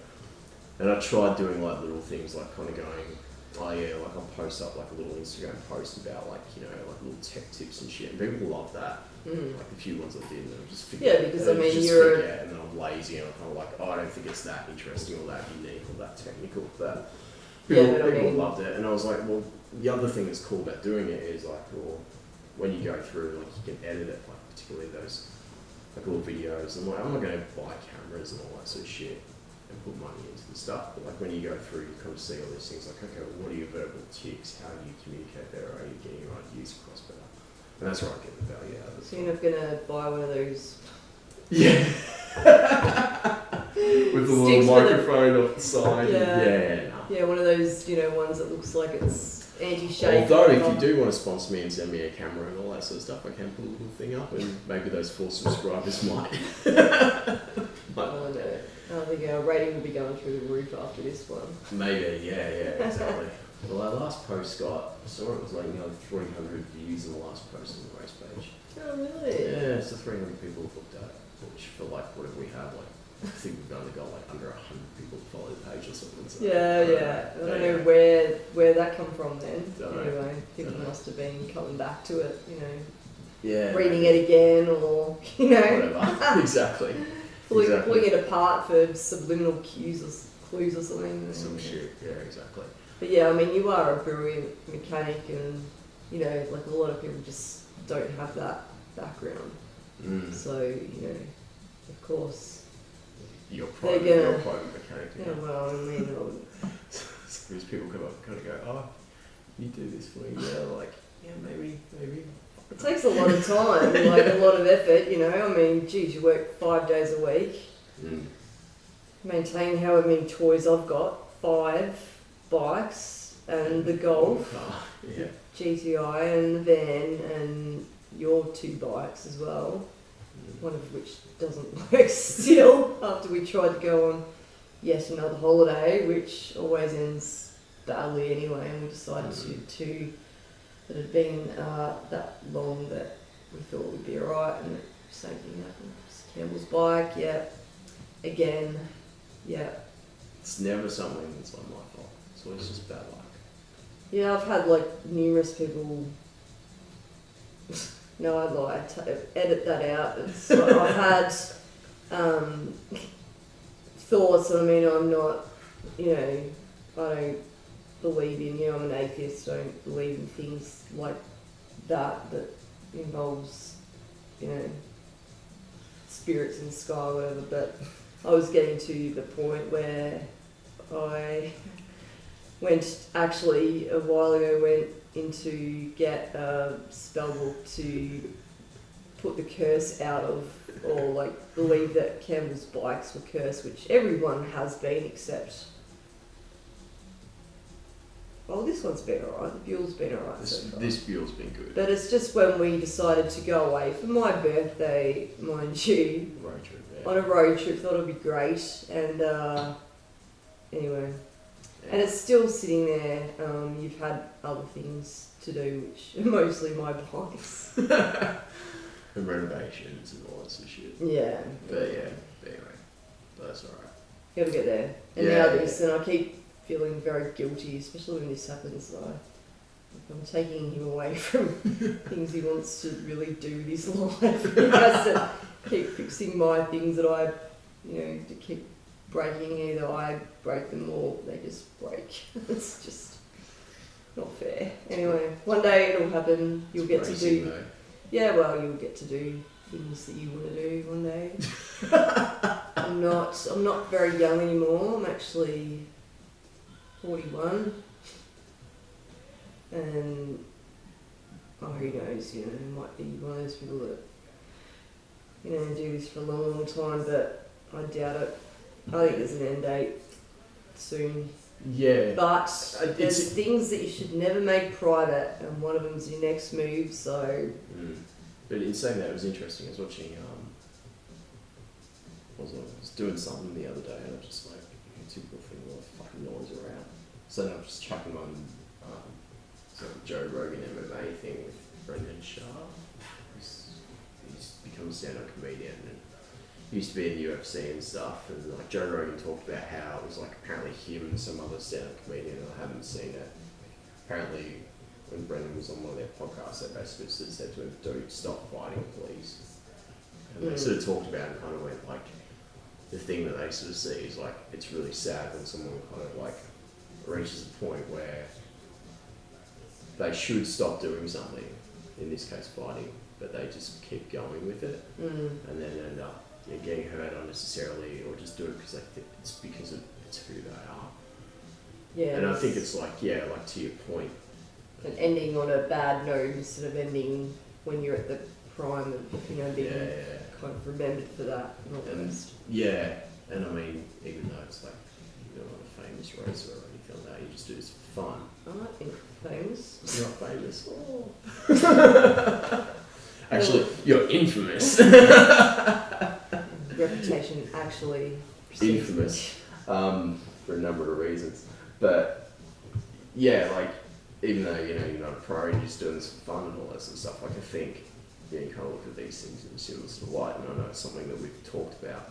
and I tried doing like little things like kind of going, oh yeah, like I'll post up like a little Instagram post about like, you know, like little tech tips and shit. And people love that. Like the few ones I did, and I just forget. Yeah, because I mean, you're... and then I'm lazy and I'm kind of like, oh, I don't think it's that interesting or that unique or that technical. But people loved it. And I was like, well, the other thing that's cool about doing it is like, well, when you go through, like you can edit it, like particularly those like little videos. I'm like, I'm not going to buy cameras and all that sort of shit and put money into the stuff. But like when you go through, you kind of see all these things like, okay, well, what are your verbal tics? How do you communicate better? Are you getting your ideas across better? And that's where I get the value out of it. So you're not going to buy one of those... Yeah. With the little microphone off the side. Yeah. Yeah, one of those, you know, ones that looks like it's anti-shake. Although if you do want to sponsor me and send me a camera and all that sort of stuff, I can put a little thing up and maybe those 4 subscribers might. I think our rating will be going through the roof after this one. Maybe, yeah, exactly. Well, our last post got, I saw it was like nearly 300 views in the last post on the race page. Oh, really? Yeah, so 300 people have looked at it, which for like whatever we have, like, I think we've only got like under 100 people follow the page or something. So I don't know where that come from then. Anyway, people must have been coming back to it, you know. Yeah. Reading it again or, you know. Whatever. Exactly. Pulling it apart for subliminal clues or something. Some shit, yeah, exactly. But yeah, I mean, you are a brilliant mechanic and, you know, like a lot of people just don't have that background. So, you know, of course, you're quite a mechanic. Yeah, well, I mean, these people come up and kind of go, oh, can you do this for me? Yeah, like, yeah, maybe. It takes a lot of time, like a lot of effort, you know. I mean, geez, you work 5 days a week. Maintain however many toys I've got, 5 bikes and the Golf, GTI and the van and your 2 bikes as well. One of which doesn't work still after we tried to go on yet another holiday, which always ends badly anyway, and we decided to that had been that long that we thought would be alright, and the same thing happened. Campbell's bike, again, It's never something that's on my fault. It's always just bad luck. Yeah, I've had like numerous people. No, I lied. Edit that out. It's like I've had thoughts. I mean, I'm not. You know, I don't believe in. You know, I'm an atheist. I don't believe in things like that involves, you know, spirits in the sky or whatever. But I was getting to the point where I went actually a while ago. Went in to get a spell book to put the curse out of, or like believe that Campbell's bikes were cursed, which everyone has been except. Well, this one's been alright. The Buell's been alright so far. This Buell's been good. But it's just when we decided to go away for my birthday, mind you. Road trip, yeah. On a road trip, thought it'd be great. And anyway. Yeah. And it's still sitting there. You've had other things to do, which are mostly my bikes. And renovations and all that sort of shit. Yeah. But anyway, that's alright. Gotta get there. And now this, and I keep feeling very guilty, especially when this happens. I'm taking him away from things he wants to really do with his life. He keep fixing my things that I, to keep breaking. Either I break them or they just break. It's just not fair. Anyway, one day it'll happen. You'll get to do. Though. Yeah, well, you'll get to do things that you want to do one day. I'm not very young anymore. I'm actually 41, and who knows? Might be one of those people that do this for a long, long time, but I doubt it. I think there's an end date soon. Yeah. But there's things that you should never make private, and one of them's your next move, so... But in saying that, it was interesting. I was watching, I was doing something the other day, and I was just like, typical thing, all the fucking noise around. So then I was just chucking on sort of Joe Rogan MMA thing with Brendan Sharp. He's become a stand-up comedian, and used to be in the UFC and stuff, and like Joe Rogan talked about how it was like apparently him and some other stand-up comedian, I haven't seen it. Apparently when Brendan was on one of their podcasts, they basically said to him, "Dude, stop fighting, please." And they sort of talked about it and kind of went like, the thing that they sort of see is like, it's really sad when someone kind of like reaches a point where they should stop doing something, in this case fighting, but they just keep going with it, and then end up getting hurt unnecessarily, or just do it because they think it's because it's who they are. Yeah. And I think it's like, like to your point. And ending on a bad note instead of ending when you're at the prime of, being kind of remembered for that. And I mean, even though it's like you're not a famous racer or anything like that, you just do this for fun. I think famous. You're not famous. Oh. Actually, you're infamous. Reputation actually infamous for a number of reasons, but like even though you're not a pro, you're just doing this for fun and all that sort of stuff. Like I think you kind of look at these things in a similar sort of light, and I know it's something that we've talked about.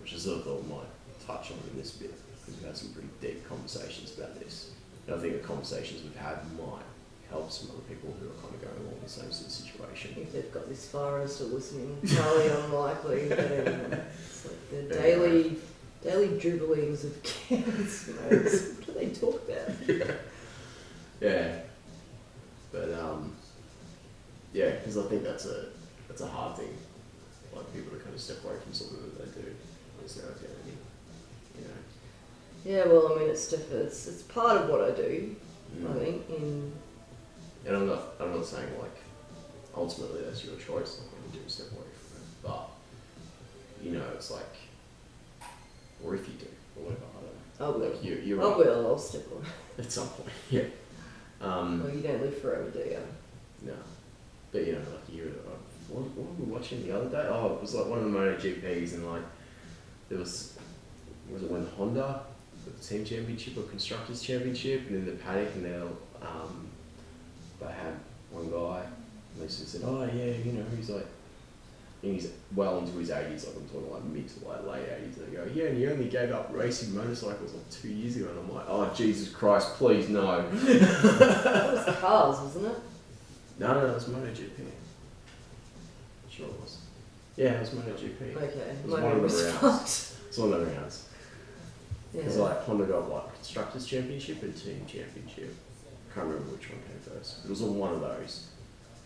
Which I sort of thought we might touch on in this bit, because we've had some pretty deep conversations about this, and I think the conversations we've had might help some other people who are kind of going along the same sort of situation. If they've got this far as to listening, highly unlikely. But it's like the daily dribblings of cans. What do they talk about? Yeah. But because I think that's a hard thing, like people to kind of step away from something that they do as their identity. Yeah, well, I mean, it's part of what I do. I think And I'm not saying like ultimately that's your choice, like when you do step away from it, but it's like, or if you do, or whatever, I don't know. I will. Like you're I will. I'll step away at some point. Yeah. Well, you don't live forever, do you? No. But like what were we watching the other day? Oh, it was like one of the MotoGPs, and like there was it when Honda got the team championship or constructors championship, and in the paddock, and they had one guy, and they said, "Oh yeah, he's like, he's well into his 80s, like I'm talking like mid to like late 80s." And they go, "Yeah, and he only gave up racing motorcycles like 2 years ago." And I'm like, "Oh Jesus Christ, please no." That was cars, wasn't it? No, it was MotoGP. Sure it was. Yeah, it was MotoGP. Okay. It was one of the rounds. It's one of the rounds. Because like Honda got like constructors championship and team championship. I can't remember which one came first. It was on one of those.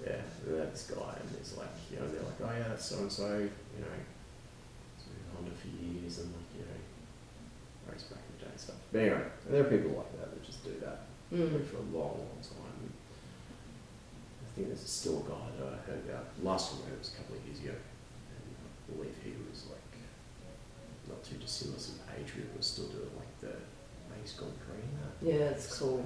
Yeah, and they had this guy, and it's like, and they're like, "Oh yeah, that's so and so, it's been Honda for years," and like, race back in the day and stuff. But anyway, there are people like that just do that for a long, long time. And I think there's still a guy that I heard about. Last time I heard it was a couple of years ago, and I believe he was like not too dissimilar to Adrian, was still doing like the race Grand Prix and that. Yeah, it's cool.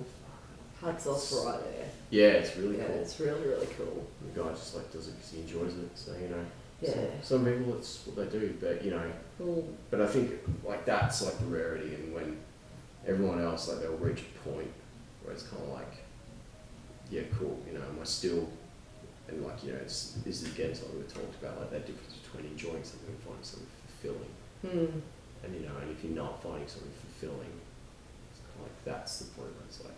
Hats off right there. Yeah, it's really cool. Yeah, it's really, really cool. The guy just like does it because he enjoys it. So Yeah. some people it's what they do, but Cool. But I think like that's like the rarity, and when everyone else like they'll reach a point where it's kind of like, yeah, cool. Am I still, and like this is again something we talked about, like that difference between enjoying something and finding something fulfilling. And and if you're not finding something fulfilling, it's kind of like that's the point where it's like.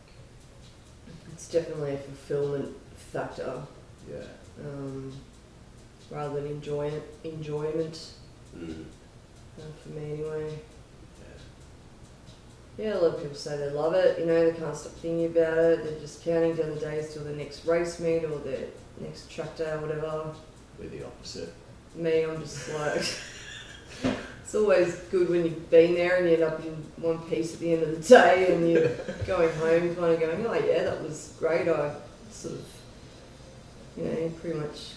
It's definitely a fulfillment factor. Yeah. Rather than enjoyment. Mm. For me anyway. Yeah. Yeah, a lot of people say they love it, you know, they can't stop thinking about it, they're just counting down the days till the next race meet or the next track day or whatever. We're the opposite. Me, I'm just like, it's always good when you've been there and you end up in one piece at the end of the day and you're going home kind of going, oh yeah, that was great. I sort of, you know, pretty much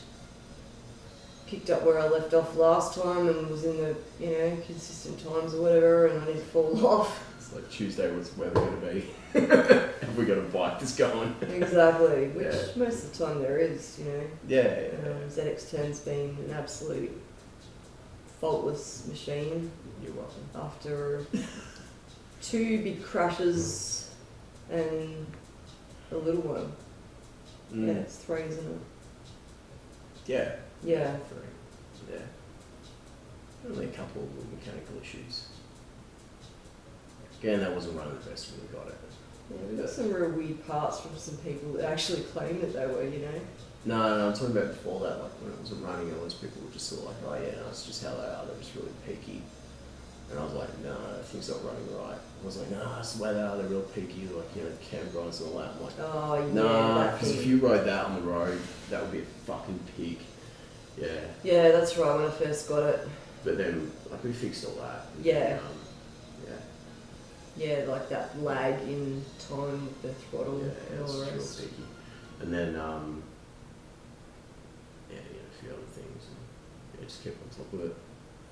picked up where I left off last time and was in the, you know, consistent times or whatever, and I didn't fall off. It's like Tuesday, what's the weather going to be? Have we got a bike that's going? Exactly, which most of the time there is, you know. Yeah. ZX10's been an absolute faultless machine. You're welcome. After 2 big crashes and a little one. Mm. Yeah, it's 3, isn't it? Yeah. Yeah. 3. Yeah. Only a couple of little mechanical issues. Again, that wasn't running the best when we got it. Yeah, we got some real weird parts from some people that actually claimed that they were, you know. No, I'm talking about before that, like when it wasn't running, all those people were just sort of like, oh yeah, no, it's just how they are, they're just really peaky. And I was like, no, things not running right. I was like, no, that's the way they are, they're real peaky, like, you know, cam grinds and all that. I'm like, oh yeah, no, because if you rode that on the road, that would be a fucking peak. Yeah. Yeah, that's right, when I first got it. But then, like, we fixed all that. And Yeah. Then, Yeah, like that lag in time with the throttle yeah, and all it's the real rest. peaky. And then, a few other things. And, yeah, just kept on top of it.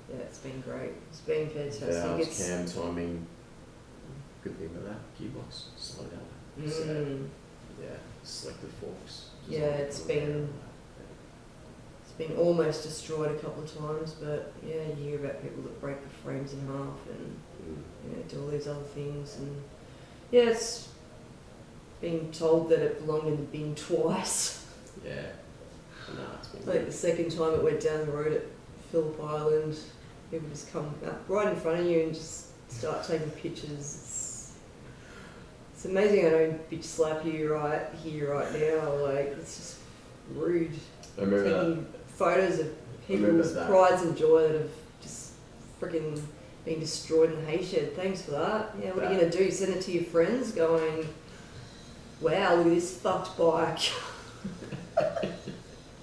Yeah, it's been great. It's been fantastic. Valves, cam timing. Good thing about that, gearbox, slow down. Mm. Yeah, selective forks. Yeah, it's been almost destroyed a couple of times, but yeah, you hear about people that break the frames in half and you know, do all these other things, and yeah, it's been told that it belonged in the bin twice. Yeah. No, it's been Like the second time it went down the road at Phillip Island, people just come up right in front of you and just start taking pictures. It's amazing I don't bitch slap you right here, right now. Like, it's just rude. I remember Taking photos of people's that. prides and joy that have just freaking been destroyed in the hay shed. Thanks for that. Yeah, what are you going to do? Send it to your friends going, wow, look at this fucked bike.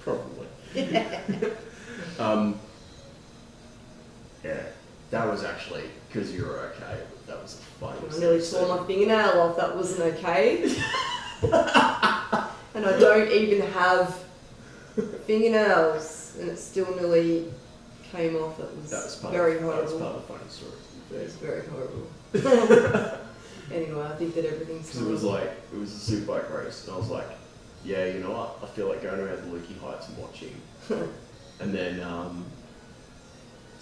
Probably. Yeah. Yeah, that was actually, because you were okay, that was the funniest. I nearly tore my fingernail off. That wasn't okay. And I don't even have fingernails, and it still nearly came off. That was very horrible. That was part of the funny story. It was very horrible. Anyway, I think that everything's Because it was a superbike race, and I was like, yeah, you know what, I feel like going around the Lukey Heights and watching. And then,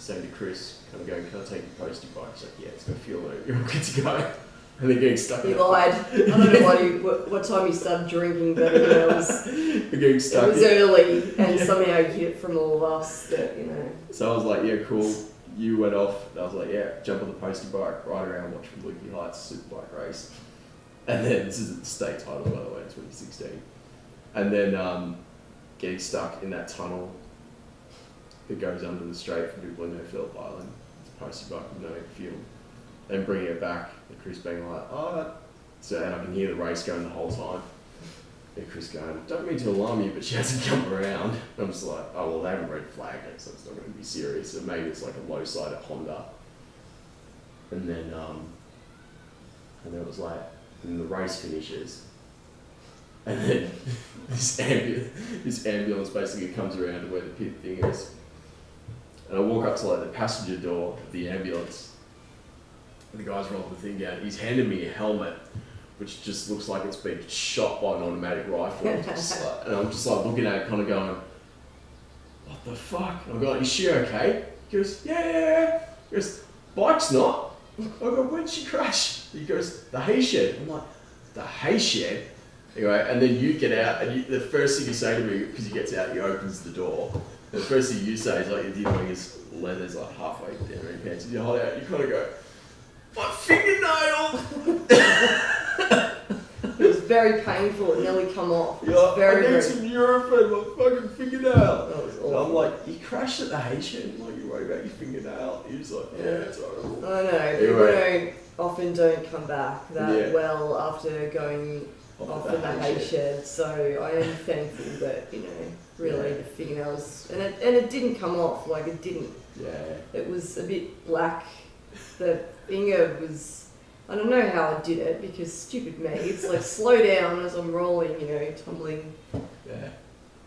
saying to Chris, kind of going, can I take your postie bike? He's like, yeah, it's going to feel like you're all good to go. And then getting stuck in He lied. I don't know what time he started drinking, but you know, it was early, and somehow he hid it from all of us. That, you know. So I was like, yeah, cool. You went off. I was like, yeah, jump on the postie bike, ride around, watch from Lukey Heights superbike race. And then this is the state title, by the way, 2016. And then getting stuck in that tunnel that goes under the strait for people who know Phillip Island. It's a postie bike with no fuel. Then bringing it back, and Chris being like, oh, so, and I can hear the race going the whole time. And Chris going, don't mean to alarm you, but she hasn't come around. And I'm just like, oh, well, they haven't red flagged it, so it's not going to be serious. So maybe it's like a low side at Honda. And then it was like, and the race finishes. And then this ambulance basically comes around to where the pit thing is. And I walk up to like the passenger door of the ambulance. And the guy's rolled the thing down. He's handed me a helmet, which just looks like it's been shot by an automatic rifle. And I'm just like looking at it, kind of going, what the fuck? And I'm going, is she okay? He goes, yeah. He goes, bike's not. I go, where'd she crash? He goes, the hay shed. I'm like, the hay shed? Anyway, and then you get out, and the first thing you say to me, because he gets out, he opens the door. And the first thing you say is like, you're dealing his leather's like halfway down your pants. And you hold out, you kind of go, my fingernail! It was very painful. It nearly come off. It You're was like, I very, need some Nurofen, my fucking fingernail. That was And awful. I'm like, you crashed at the Haitian, like you worry about your fingernail. He was like, yeah, it's horrible. I know, Anyway. people often don't come back that Yeah. well after going off in the hay hay shed. So I am thankful that, really Yeah. the fingernails, and it didn't come off, like it didn't, Yeah. it was a bit black. The finger was, I don't know how I did it because stupid me, it's like slow down as I'm rolling, tumbling. Yeah.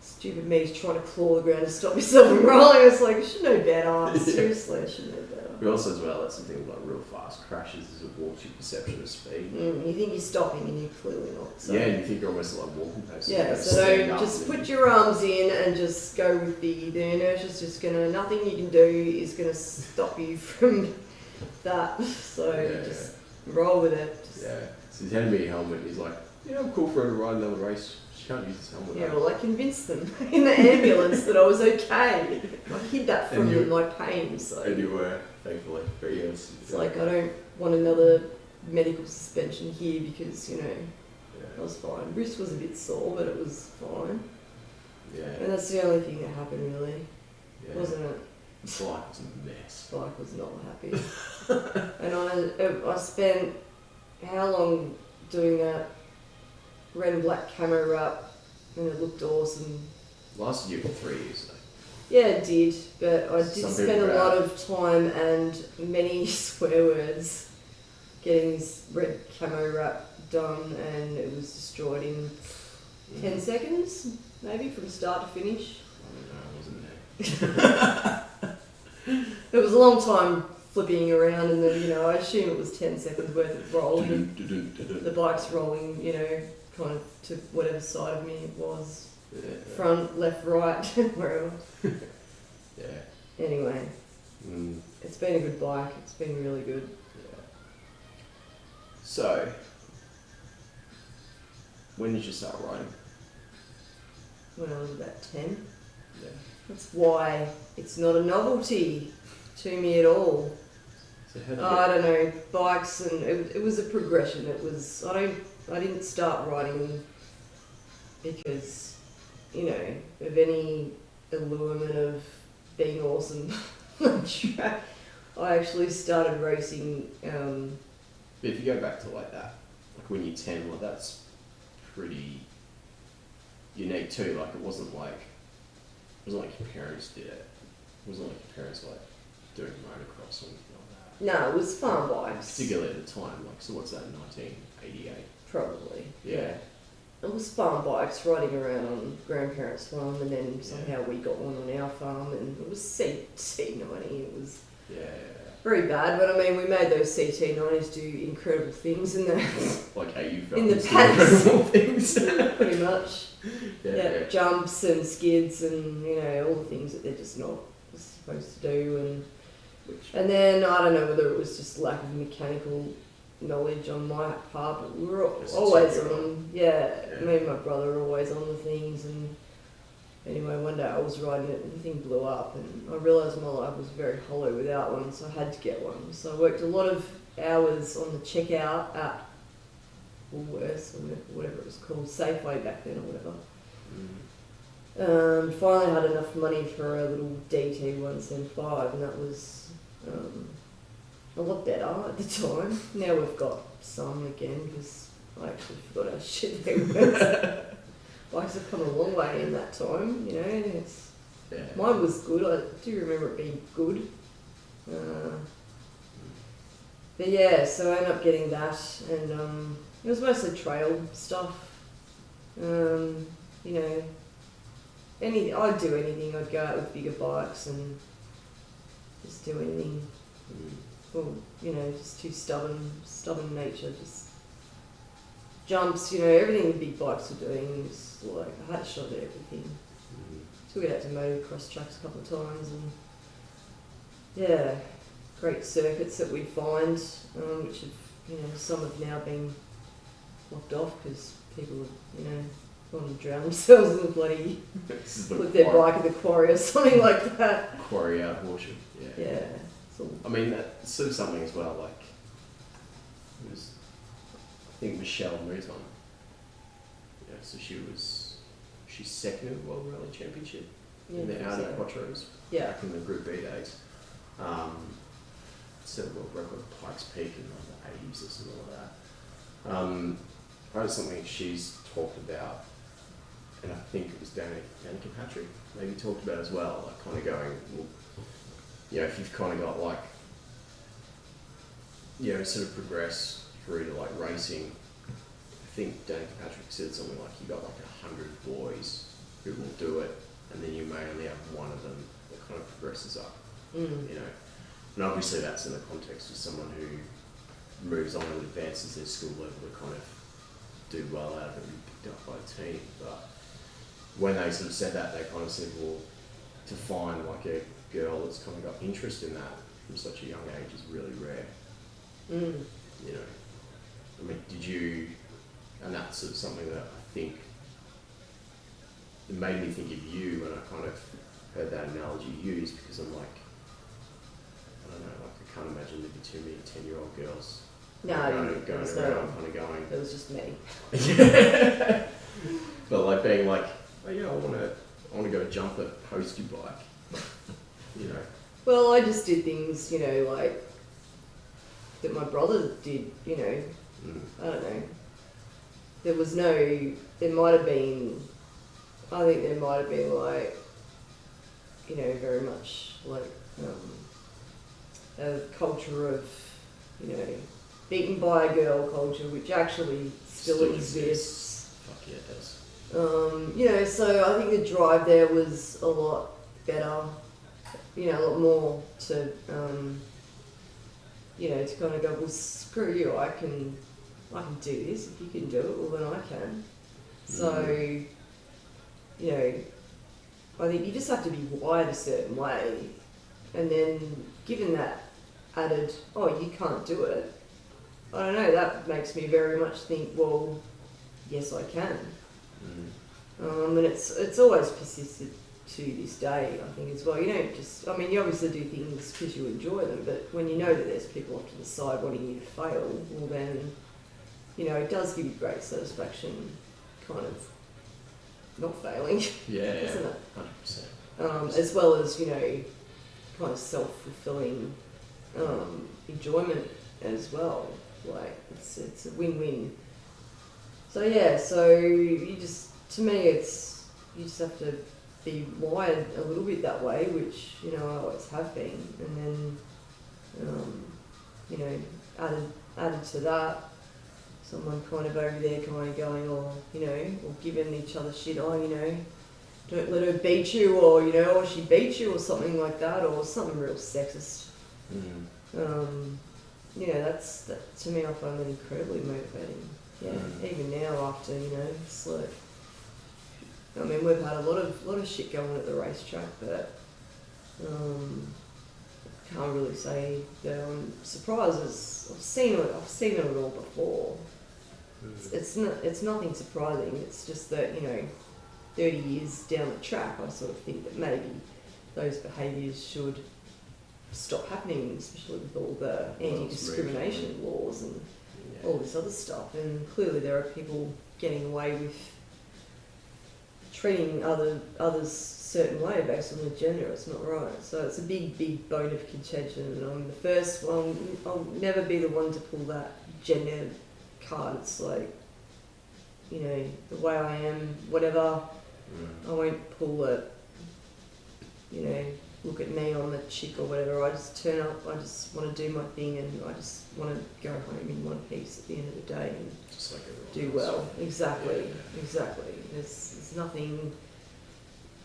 Stupid me's trying to claw the ground to stop myself from rolling. It's like, I should know better. Seriously, I should know better. But also as well, that's something like real fast crashes is it warps your perception of speed. You think you're stopping and you're clearly not. So. Yeah, and you think you're almost like walking pace. Yeah, so don't just put your arms in and just go with the inertia's just gonna, nothing you can do is gonna stop you from that. So just roll with it. Just, Yeah. So he's handed me a helmet and he's like, yeah, I'm cool for her to ride another race. She can't use this helmet. yeah, well, I convinced them in the ambulance that I was okay. I hid that from them, my pain, so. And you were, thankfully. But yeah, It's like, I don't want another medical suspension here because, I was fine. Wrist was a bit sore, but it was fine. Yeah. And that's the only thing that happened, really, Yeah. wasn't it? The bike was a mess. Spike was not happy. And I spent how long doing that red and black camo wrap, and it looked awesome. Lasted you for 3 years though. Yeah, it did, but I did Some spend people a are lot of time and many swear words getting this red camo wrap done, and it was destroyed in 10 seconds, maybe, from start to finish. I don't know, I wasn't there. It was a long time flipping around, and then, I assume it was 10 seconds worth of rolling. The bike's rolling, kind of to whatever side of me it was. Yeah. Front, left, right, wherever. Yeah. Anyway, Mm. it's been a good bike. It's been really good. Yeah. So, when did you start riding? When I was about 10. Yeah. That's why it's not a novelty to me at all. So how did I don't know, bikes, and it was a progression. It was, I didn't start riding because, of any allurement of being awesome on track. I actually started racing, But if you go back to like that, like when you're 10, well, that's pretty unique too. Like it wasn't like your parents did it. It wasn't like your parents like doing motocross or anything like that. no, it was farm bikes. Particularly at the time, like so what's that, 1988? Probably, Yeah. It was farm bikes riding around on grandparents' farm, and then somehow we got one on our farm, and it was CT90. It was Yeah. very bad, but I mean, we made those CT90s do incredible things in the Like how you felt in the was paddocks. incredible things. pretty much. Yeah. Jumps and skids and all the things that they're just not supposed to do, and then I don't know whether it was just lack of mechanical knowledge on my part, but we were Just always take it on. Yeah. Me and my brother were always on the things, and anyway, one day I was riding it and the thing blew up, and I realised my life was very hollow without one, so I had to get one. So I worked a lot of hours on the checkout at Woolworths, or whatever it was called, Safeway back then or whatever. Finally had enough money for a little DT 175, and that was a lot better at the time. Now we've got some again because I actually forgot how shit they were. Bikes have come a long way in that time, and mine was good. I do remember it being good. But yeah, so I ended up getting that, and it was mostly trail stuff. I'd do anything. I'd go out with bigger bikes and just do anything. Well, just too stubborn nature. Just jumps, everything the big bikes were doing was like I had a shot at everything. Took it out to motocross tracks a couple of times, and yeah, great circuits that we'd find, which have, some have now been locked off because people have, gone and drowned themselves in the bloody, put their bike in the quarry or something like that. Quarry out of Horsham, yeah. Yeah. I mean, that's sort of something as well, like, it was, I think Michelle Mouton so she's second in the World Rally Championship Yeah, in the Audi so. Quattros. Yeah. Back in the Group B days. Set a world record at Pikes Peak in like the 80s or something like that. That was something she's talked about, and I think it was Danica Patrick maybe talked about as well, like kind of going, well, you know, if you've kind of got like, you know, sort of progress through to like racing, I think Danica Patrick said something like you got like 100 boys who will do it, and then you may only have one of them that kind of progresses up, you know. And obviously that's in the context of someone who moves on and advances their skill level to kind of do well out of it and be picked up by a team. But when they sort of said that, they kind of said, well, to find like a girl that's kind of got interest in that from such a young age is really rare. You know, I mean, did you, and that's sort of something that I think, it made me think of you when I kind of heard that analogy used, because I'm like, I don't know, like I can't imagine there'd be too many 10-year-old girls going around kind of going. It was just me. But like being like, oh yeah, I want to go jump a postie bike, you know. Well, I just did things, you know, like that my brother did, you know. I don't know. There might have been, I think there might have been like, you know, very much like a culture of, you know, beaten by a girl culture, which actually still exists. Fuck yeah, it does. You know, so I think the drive there was a lot better, you know, a lot more to, you know, to kind of go, well, screw you, I can do this. If you can do it, well, then I can. So, you know, I think you just have to be wired a certain way, and then given that added, oh, you can't do it, I don't know, that makes me very much think, well, yes, I can. And it's always persisted to this day, I think, as well. You don't just, I mean, you obviously do things because you enjoy them, but when you know that there's people off to the side wanting you to fail, well then, you know, it does give you great satisfaction, kind of not failing, yeah, isn't it? 100%. As well as, you know, kind of self-fulfilling enjoyment as well. Like, it's a win-win. So yeah, so you just, to me, it's, you just have to be wired a little bit that way, which, you know, I always have been. And then, you know, added to that, someone kind of over there kind of going, or, you know, or giving each other shit, oh, you know, don't let her beat you, or, you know, or she beat you, or something like that, or something real sexist. You know, that to me, I find that incredibly motivating. Yeah, even now after, you know, it's like, I mean, we've had a lot of shit going at the racetrack, but can't really say that I'm surprised. I've seen it all before. It's nothing surprising. It's just that, you know, 30 years down the track, I sort of think that maybe those behaviours should stop happening, especially with all the anti-discrimination laws and all this other stuff. And clearly there are people getting away with treating others a certain way based on their gender. It's not right. So it's a big bone of contention, and I'm the first one. I'll never be the one to pull that gender card. It's like, you know, the way I am, whatever. I won't pull it, you know, look at me, I'm a chick or whatever. I just turn up, I just want to do my thing, and I just want to go home in one piece at the end of the day and Just like do well. Exactly. There's nothing,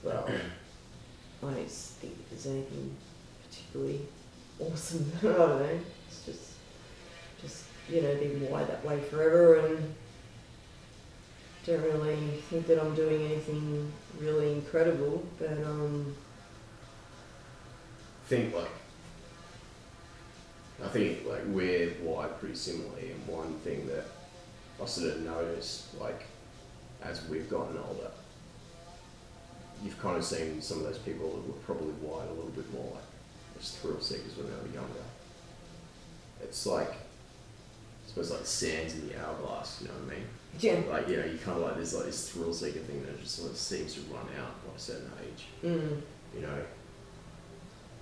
well, I don't think there's anything particularly awesome. I don't know. It's just, you know, being wired that way forever, and don't really think that I'm doing anything really incredible, but I think like we're wired pretty similarly, and one thing that I sort of noticed, like, as we've gotten older, you've kind of seen some of those people that were probably wired a little bit more like just thrill seekers when they were younger. It's like, it's suppose like sands in the hourglass, you know what I mean? Yeah. Like, you know, you kind of like, there's like this thrill seeker thing that just sort of seems to run out by a certain age, you know.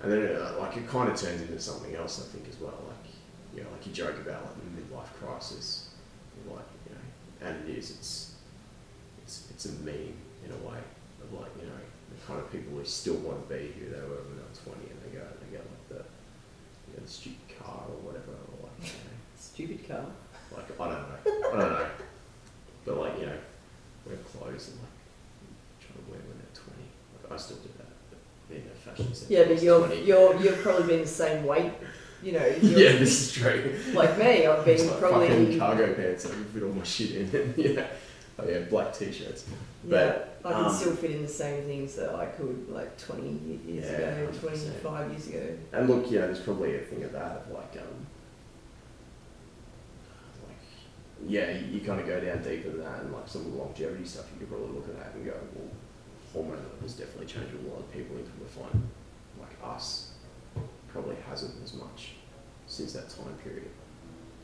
And then like it kind of turns into something else, I think, as well. Like, you know, like you joke about like the midlife crisis, like, you know, and it is, it's a meme in a way of like, you know, the kind of people who still want to be who they were when they were 20 and they get like the, you know, the stupid car or whatever, or like, you know, Stupid car. like, I don't know. But like, you know, wear clothes and like trying to wear when they're 20. Like, I still do that, but being a fashion sense. Yeah, but you've probably been the same weight, you know. Yeah, this is true. Like me, I've been like probably fucking cargo pants. I can fit all my shit in, and yeah, oh yeah, black t-shirts. But I can still fit in the same things that I could like 20 years ago, 100%. 25 years ago. And look, you know, there's probably a thing of that of like, yeah, you kind of go down deeper than that, and like some of the longevity stuff, you could probably look at that and go, well, hormone levels definitely change with a lot of people, into the fine, like us, probably hasn't as much since that time period,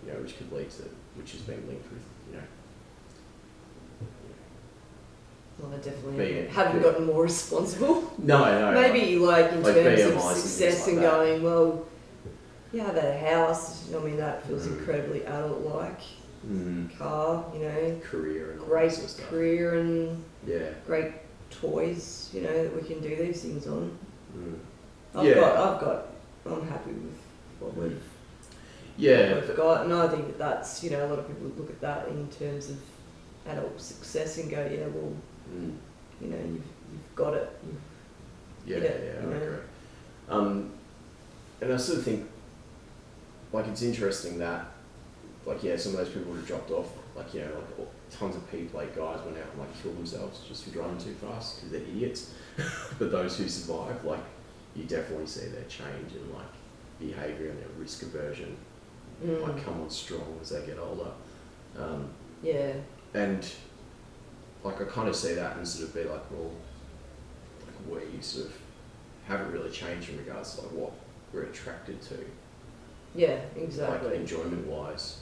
you know, which could lead to, which has been linked with, you know. Well, I definitely haven't gotten more responsible. No. Maybe like in like terms BMIs of success and like that. going, well, yeah, I have a house. I mean, that feels incredibly adult-like. Car, you know, career and all great that sort of stuff. career and Yeah. great toys, you know, that we can do these things on. I'm happy with what we've got, and I think that that's, you know, a lot of people would look at that in terms of adult success and go, yeah, well, you know, you've got it. I agree. And I sort of think, like, it's interesting that, like, yeah, some of those people would have dropped off, like, you know, like tons of P-plate guys went out and like killed themselves just for driving too fast because they're idiots. But those who survive, like, you definitely see their change in like behaviour and their risk aversion, like, come on strong as they get older. And like I kind of see that and sort of be like, well, like we sort of haven't really changed in regards to like what we're attracted to. Yeah, exactly. Like enjoyment wise.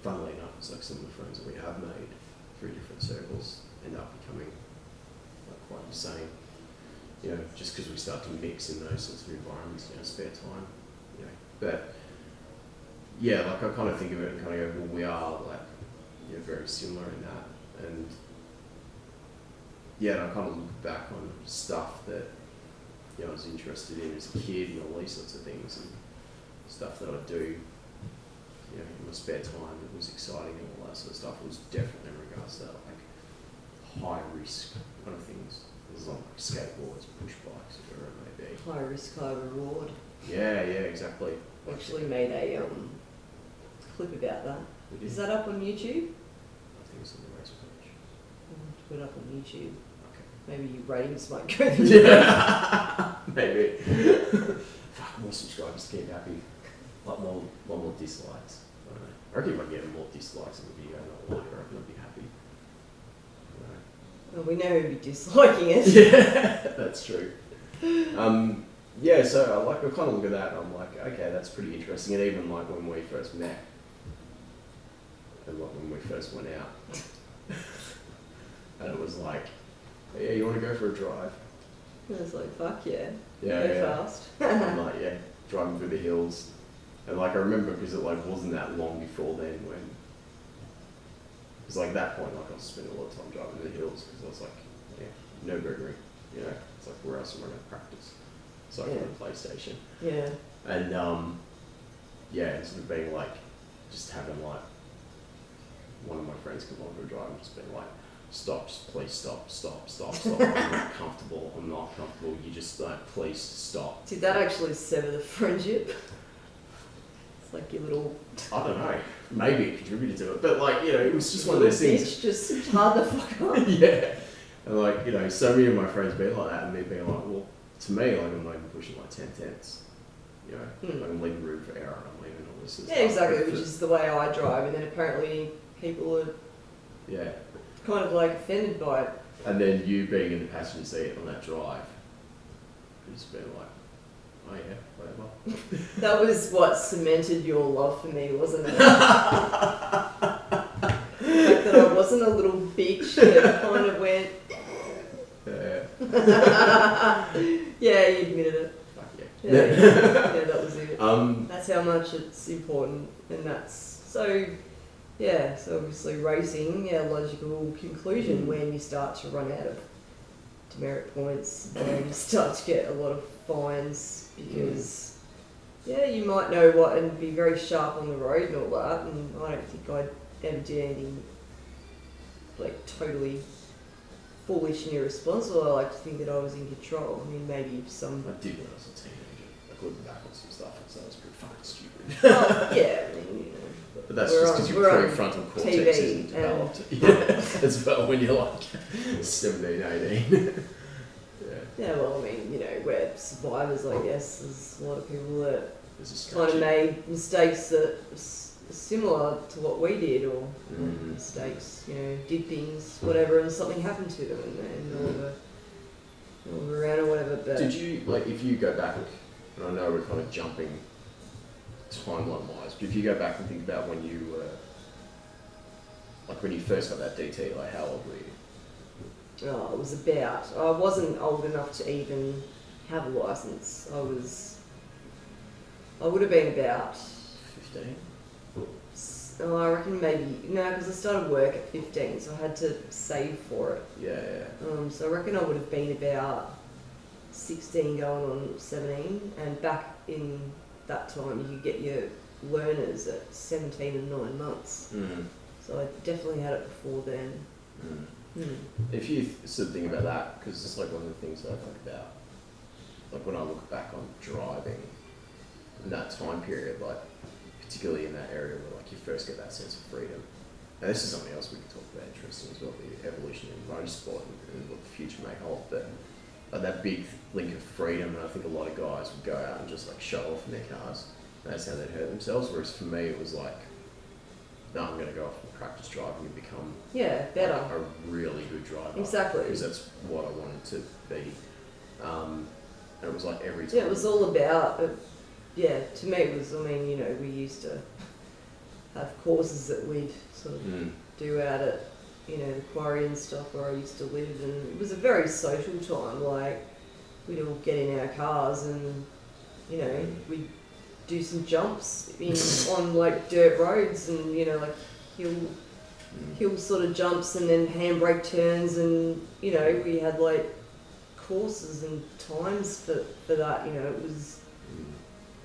Funnily enough, it's like some of the friends that we have made through different circles end up becoming like quite the same. You know, just because we start to mix in those sorts of environments, you know, spare time. You know, but yeah, like I kind of think of it and kind of go, well, we are like, you know, very similar in that, and yeah, and I kind of look back on stuff that, you know, I was interested in as a kid and all these sorts of things and stuff that I do, you know, in my spare time that was exciting and all that sort of stuff. It was definitely in regards to that, like high risk kind of things. It was like skateboards, push bikes, whatever it may be. High risk, high reward. Yeah, exactly. Actually made a clip about that. Is that up on YouTube? I think it's on the race page. Put it up on YouTube. Okay. Maybe your ratings might go through. Yeah. Maybe. Fuck, more subscribers to keep happy. A lot more dislikes. I don't know. I reckon if I get more dislikes in the video, not like, I reckon I'll be happy. Well, we know who'd be disliking it. Yeah, that's true. Yeah, so I kind of look at that and I'm like, okay, that's pretty interesting. And even like when we first met, and like when we first went out, and it was like, yeah, you want to go for a drive? And I was like, fuck yeah. Yeah, Go fast. I'm like, yeah, driving through the hills. And like I remember because it like wasn't that long before then when, because like at that point like I was spending a lot of time driving in the hills because I was like, yeah, no Gregory, you know, it's like where else am I going to practice? So I got a PlayStation. Yeah. And yeah, instead of being like, just having like one of my friends come on for a drive and just being like, stop, please stop. I'm not comfortable. You just like, please stop. Did that actually sever the friendship? It's like your little... I don't know. Maybe it contributed to it. But like, you know, it was just one of those things. Bitch, just hard the fuck up. Yeah. And like, you know, so many of my friends being like that and me being like, well, to me, like I'm not even pushing like 10 tenths. You know, like I'm leaving room for error and I'm leaving all this stuff. Yeah, exactly, which is the way I drive, and then apparently people are kind of like offended by it. And then you being in the passenger seat on that drive, just being like, Oh yeah, whatever. That was what cemented your love for me, wasn't it? The fact that I wasn't a little bitch that kind of went, Yeah. yeah, you admitted it. Fuck yeah. Yeah, that was it. That's how much it's important, and that's so. Yeah, so obviously racing, logical conclusion when you start to run out of demerit points and you start to get a lot of fines because, you might know what and be very sharp on the road and all that, and I don't think I'd ever do anything like totally foolish and irresponsible. I like to think that I was in control. I mean, maybe if some... I did when I was a teenager. Like looking back on some stuff, and so it was pretty fucking stupid. Oh, yeah, I mean, But that's just because your prefrontal cortex isn't developed. Yeah, as well when you're like 17, 18. Yeah, well, I mean, we're survivors, I guess. There's a lot of people that There's a kind of strategy. made mistakes that are similar to what we did, or mistakes, did things, whatever, and something happened to them, and they were around or whatever. But Did you, like, if you go back, and I know we're kind of jumping timeline-wise, but if you go back and think about when you were, like when you first got that DT, like how old were you? it was about... I wasn't old enough to even have a licence. I would have been about... 15? I reckon maybe... No, because I started work at 15, so I had to save for it. Yeah. So I reckon I would have been about 16 going on 17, and back in that time you could get your learners at 17 and 9 months. So I definitely had it before then. If you sort of think about that, because it's like one of the things that I think about, like when I look back on driving in that time period, like particularly in that area where like you first get that sense of freedom. Now this is something else we could talk about, interesting as well, the evolution in motorsport and what the future may hold, but like that big link of freedom, and I think a lot of guys would go out and just like show off in their cars. That's how they'd hurt themselves, whereas for me it was like, no, I'm going to go off and practice driving and become better. like a really good driver. Exactly. Because that's what I wanted to be. And it was like every time. Yeah, it was all about, to me it was, I mean, we used to have courses that we'd sort of do out at, the quarry and stuff where I used to live, and it was a very social time. Like, we'd all get in our cars and, we'd do some jumps on like dirt roads and like hill sort of jumps and then handbrake turns, and we had like courses and times for that.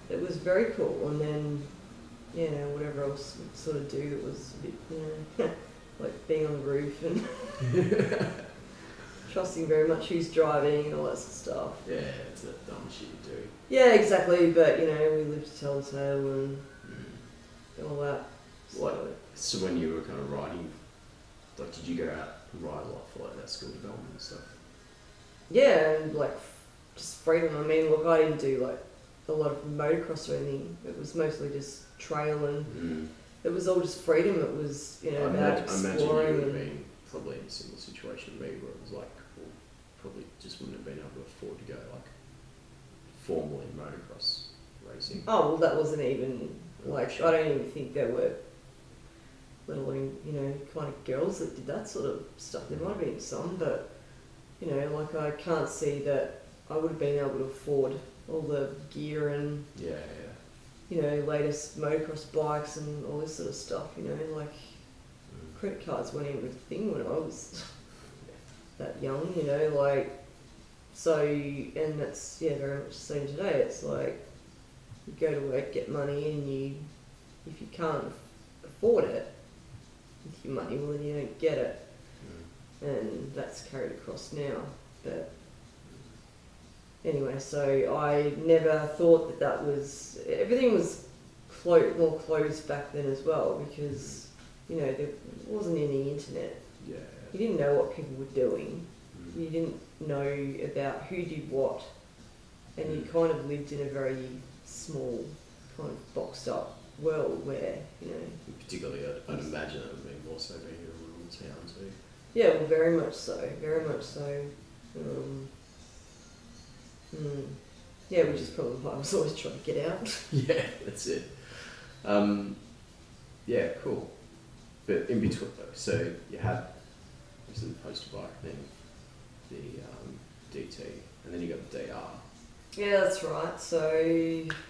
It was very cool. And then whatever else we'd sort of do that was a bit like being on the roof and trusting very much who's driving and all that sort of stuff. Yeah, it's that dumb shit you do. Yeah, exactly, but we lived to tell the tale and all that. So when you were kind of riding, like did you go out and ride a lot for like that skill development and stuff? Yeah, and like just freedom. I mean, look, I didn't do like a lot of motocross or anything. It was mostly just trail, and it was all just freedom. It was about exploring. I imagine you would have been probably in a similar situation to me, where it was like, well, probably just wouldn't have been able to afford to go like formal in motocross racing. Oh, well, that wasn't even like, I don't even think there were, let alone kind of girls that did that sort of stuff. There might have been some, but like I can't see that I would have been able to afford all the gear and latest motocross bikes and all this sort of stuff. Like credit cards weren't even a thing when I was that young. Like, so, and that's very much the same today. It's like you go to work, get money, and if you can't afford it with your money, well then you don't get it. And that's carried across now. But anyway, so I never thought that was... Everything was more closed back then as well, because, there wasn't any internet. Yeah. You didn't know what people were doing. You didn't know about who did what. And you kind of lived in a very small, kind of boxed up world where, Particularly, I'd imagine it would be more so being in a rural town too. Yeah, well, very much so. Very much so. Yeah, which is probably why I was always trying to get out. Yeah, that's it. Yeah, cool. But in between, so you had obviously the poster bike, then the DT, and then you got the DR. Yeah, that's right. So,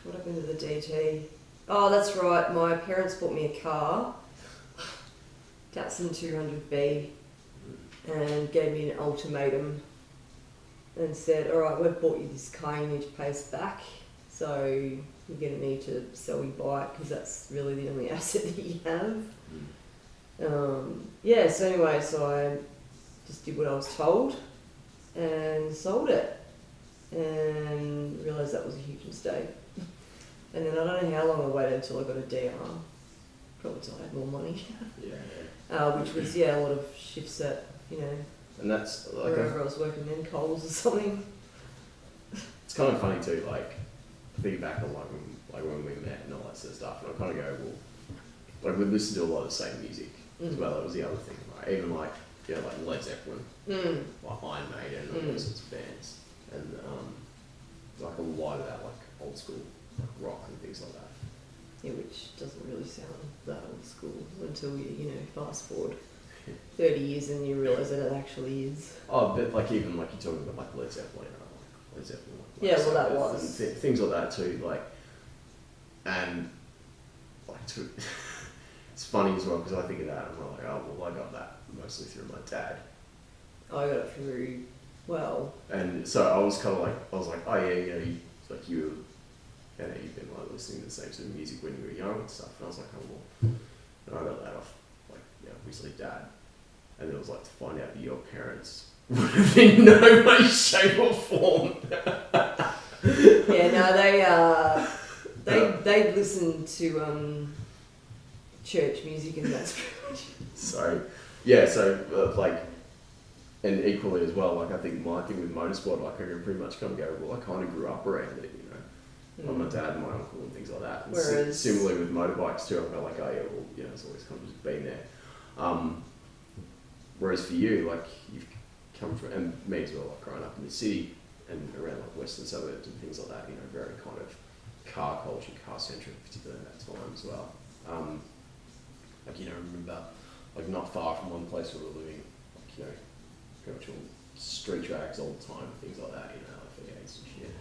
what happened to the DT? Oh, that's right. My parents bought me a car, Datsun 200B, and gave me an ultimatum and said, all right, we've bought you this car, you need to pay us back. So, you're going to need to sell your bike because that's really the only asset that you have. Yeah, so anyway, so I just did what I was told and sold it and realised that was a huge mistake. And then I don't know how long I waited until I got a DR, probably until I had more money. Which was, a lot of shifts at, And that's like wherever I was working then, Coles or something. it's kind of funny too, like thinking back on when we met and all that sort of stuff, and I kind of go, well, like we listened to a lot of the same music as well. That was the other thing, right? Even like like Led Zeppelin, like Iron Maiden, and all those sorts of bands, and like a lot of that like old school like rock and things like that. Yeah, which doesn't really sound that old school until you fast forward 30 years and you realise that it actually is. Oh, but like even like you're talking about like Led Zeppelin, like Led Zeppelin. Like Yeah, well that Sabbath was. and things like that too, like, and like it's funny as well because I think of that and I'm like, oh well, I got that mostly through my dad. I got it through, well. And so I was kind of like, oh yeah, you've been like listening to the same sort of music when you were young and stuff. And I was like, oh well, and I got that off, like, obviously dad. And then it was like to find out that your parents would have in no way, shape or form. Yeah, no, they listened to church music and that's pretty much it. So like, and equally as well, like I think my thing with motorsport, like I can pretty much kind of go, well, I kind of grew up around it, like my dad and my uncle and things like that. And Whereas similarly with motorbikes too, I felt like, oh yeah, well, it's always kind of just been there. Whereas for you, like you've come from, and me as well, like growing up in the city and around like western suburbs and things like that, very kind of car culture, car centric, particularly in that time as well. Like I remember, like not far from one place where we were living, like going to street tracks all the time, things like that, like V8s and shit.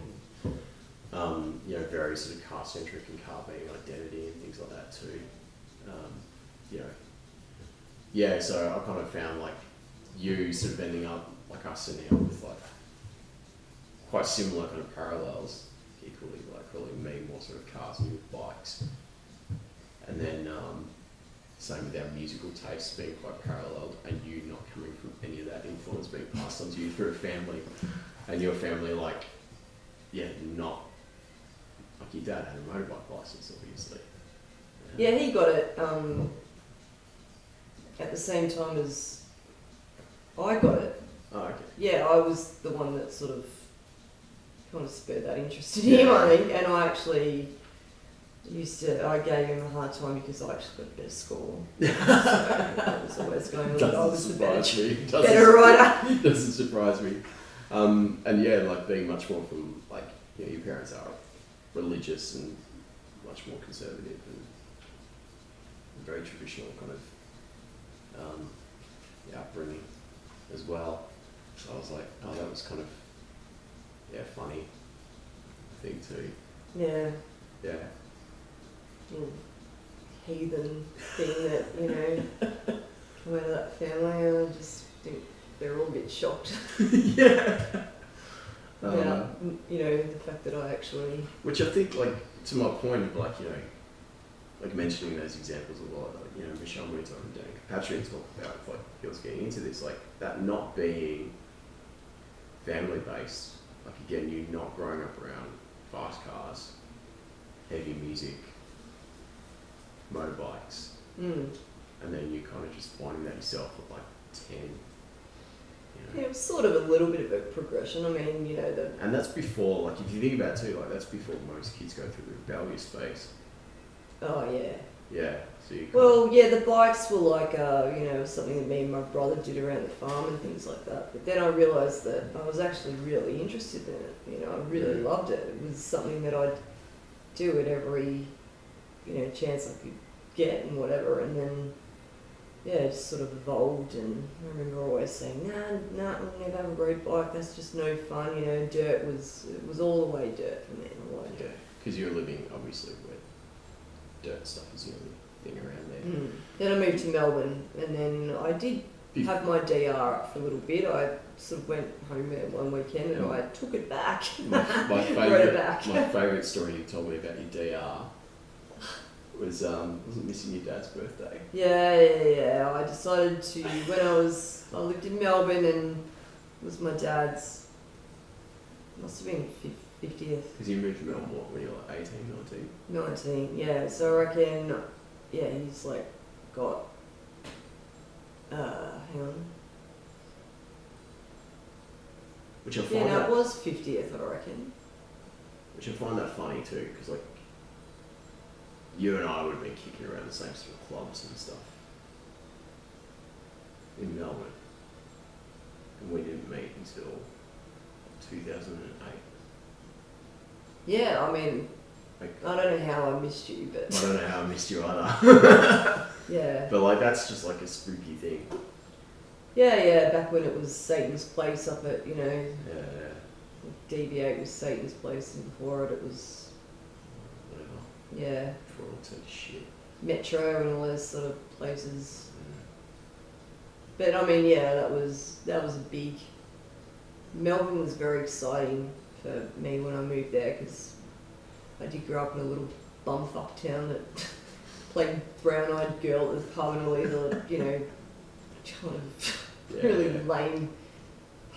Very sort of car centric and car being identity and things like that too. So I kind of found like you sort of ending up like us ending up with like quite similar kind of parallels, equally like probably me more sort of cars and you with bikes, and then same with our musical tastes being quite paralleled, and you not coming from any of that influence being passed on to you through a family, and your family not like your dad had a motorbike license obviously. Yeah, he got it at the same time as I got it. Oh, okay. Yeah, I was the one that sort of kind of spurred that interest in him, I think, and I actually I gave him a hard time because I actually got a better score. So that was always going on. I was the better rider. Doesn't surprise me. And like being much more from like, your parents are religious and much more conservative and very traditional kind of upbringing as well. So I was like, oh, that was kind of funny thing too. Yeah. Yeah. Heathen thing that come out of that family, and I just think they're all a bit shocked. Yeah. About the fact that I actually. Which I think, like, to my point of like like mentioning those examples a lot, like, Michelle Moots on Dan Patrick talked about like he was getting into this, like that not being family based, like again, you not growing up around fast cars, heavy music, motorbikes, and then you kind of just finding that yourself at like 10. Yeah, it was sort of a little bit of a progression. I mean, and that's before, like if you think about it too, like that's before most kids go through the rebellious phase. Oh yeah. Yeah. So you. Well, yeah, the bikes were like, something that me and my brother did around the farm and things like that. But then I realised that I was actually really interested in it. You know, I really loved it. It was something that I'd do at every, chance I could get and whatever. And then, yeah, it just sort of evolved. And I remember always saying, nah, I'll never have a road bike. That's just no fun. It was all the way dirt for me. Yeah, because you're living obviously where dirt stuff is the only thing around there. Then I moved to Melbourne, and then I did have my DR up for a little bit. I sort of went home there one weekend and I took it back. My Wrote it back. My favourite story you told me about your DR was missing your dad's birthday. Yeah. I decided to, when I lived in Melbourne, and it was my dad's, must have been 50th. Because you moved to Melbourne, what, when you were like 18, 19? 19, yeah. So I reckon, he's like got, hang on. Which I find it was 50th, I reckon. Which I find that funny too, because like, you and I would have been kicking around the same sort of clubs and stuff in Melbourne, and we didn't meet until 2008. Yeah, I mean, Like, I don't know how I missed you, but I don't know how I missed you either. yeah. But like, that's just like a spooky thing. Yeah, back when it was Satan's Place up at, Yeah. DB8 was Satan's Place, and before it was, Whatever. yeah, For all sorts of shit. Metro and all those sort of places. But I mean, yeah, that was a big. Melbourne was very exciting for me when I moved there, because I did grow up in a little bumfuck town that played brown-eyed girl at the pub and all these other, kind of really lame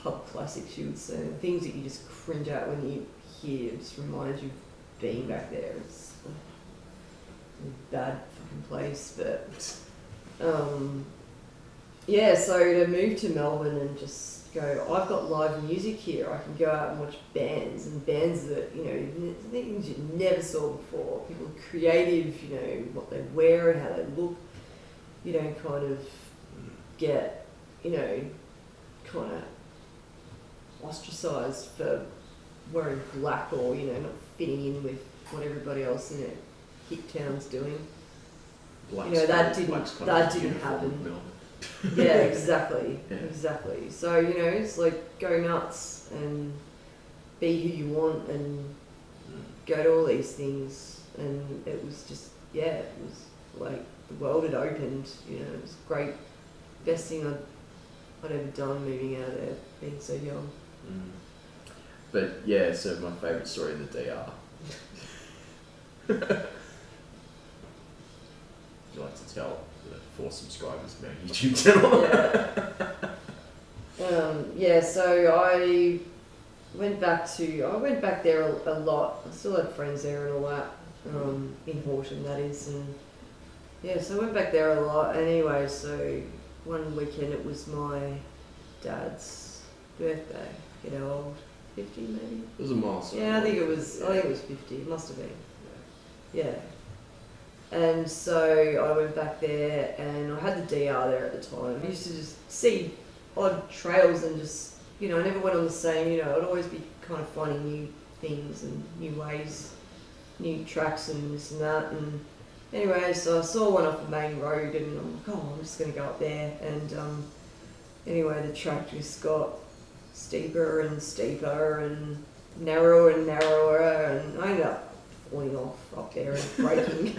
pub classics, you would say. Things that you just cringe at when you hear. It just reminds you of being back there. It's a bad fucking place, but so to move to Melbourne and just go, I've got live music here. I can go out and watch bands that, things you never saw before. People are creative, what they wear and how they look. You don't kind of get, kind of ostracised for wearing black or, not fitting in with what everybody else in a hip town's doing. That didn't happen. Yeah, exactly. Yeah. Exactly. So, it's like go nuts and be who you want and go to all these things. And it was just, it was like the world had opened, it was great. Best thing I'd ever done moving out of there, being so young. But yeah, so my favourite story of the DR. Would you like to tell the 4 subscribers about YouTube channel? So I went back there a lot. I still had friends there and all that, in Horsham that is, and so I went back there a lot. Anyway, so one weekend it was my dad's birthday. Get how old? 50 maybe? It was a milestone. Yeah, I think it was 50. It must have been. Yeah. And so I went back there, and I had the DR there at the time. I used to just see odd trails and just, I never went on the same, I'd always be kind of finding new things and new ways, new tracks and this and that. And anyway, so I saw one off the main road, and I'm like, I'm just going to go up there. And anyway, the track just got steeper and steeper and narrower, and I ended up falling off up there and breaking.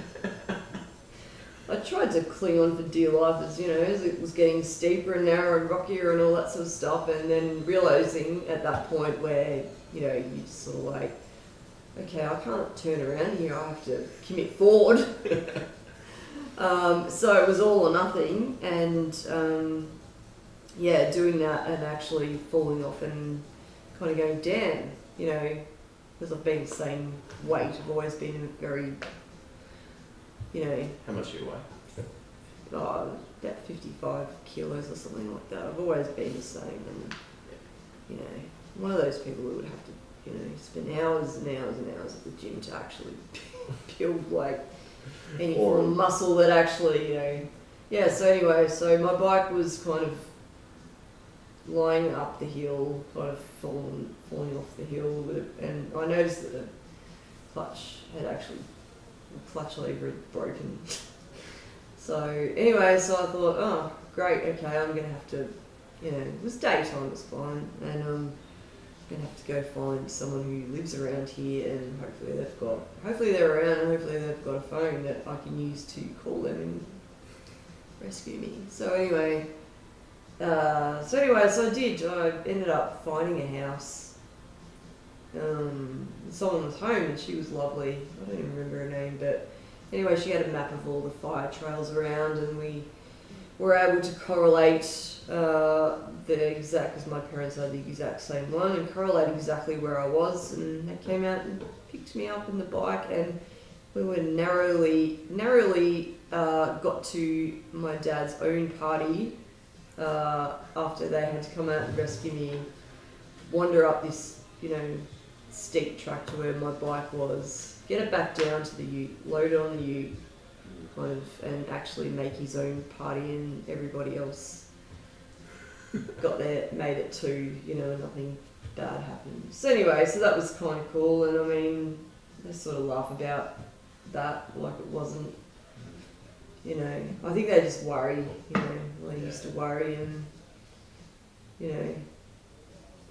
I tried to cling on for dear life as it was getting steeper and narrower and rockier and all that sort of stuff, and then realising at that point where, you just sort of like, okay, I can't turn around here, I have to commit forward. So it was all or nothing, and doing that and actually falling off and kind of going, damn, because I've been the same weight, I've always been very, How much do you weigh? about 55 kilos or something like that. I've always been the same, and one of those people who would have to spend hours and hours and hours at the gym to actually build like any form of muscle that actually, yeah, so anyway, so my bike was kind of lying up the hill, kind of falling off the hill, and I noticed that the clutch lever had broken. So anyway, so I thought, oh, great, okay, I'm going to have to, it was daytime, it was fine, and I'm going to have to go find someone who lives around here, and hopefully they're around, and hopefully they've got a phone that I can use to call them and rescue me. So anyway, so I did. I ended up finding a house. Someone was home and she was lovely. I don't even remember her name, but anyway, she had a map of all the fire trails around, and we were able to correlate because my parents had the exact same one, and correlate exactly where I was, and they came out and picked me up on the bike, and we were narrowly got to my dad's own party after they had to come out and rescue me, wander up this, steep track to where my bike was, get it back down to the ute, load it on the ute, kind of, and actually make his own party, and everybody else got there, made it too, nothing bad happened. So anyway, so that was kind of cool, and I mean, they sort of laugh about that like it wasn't, I think they just worry, they used to worry, and,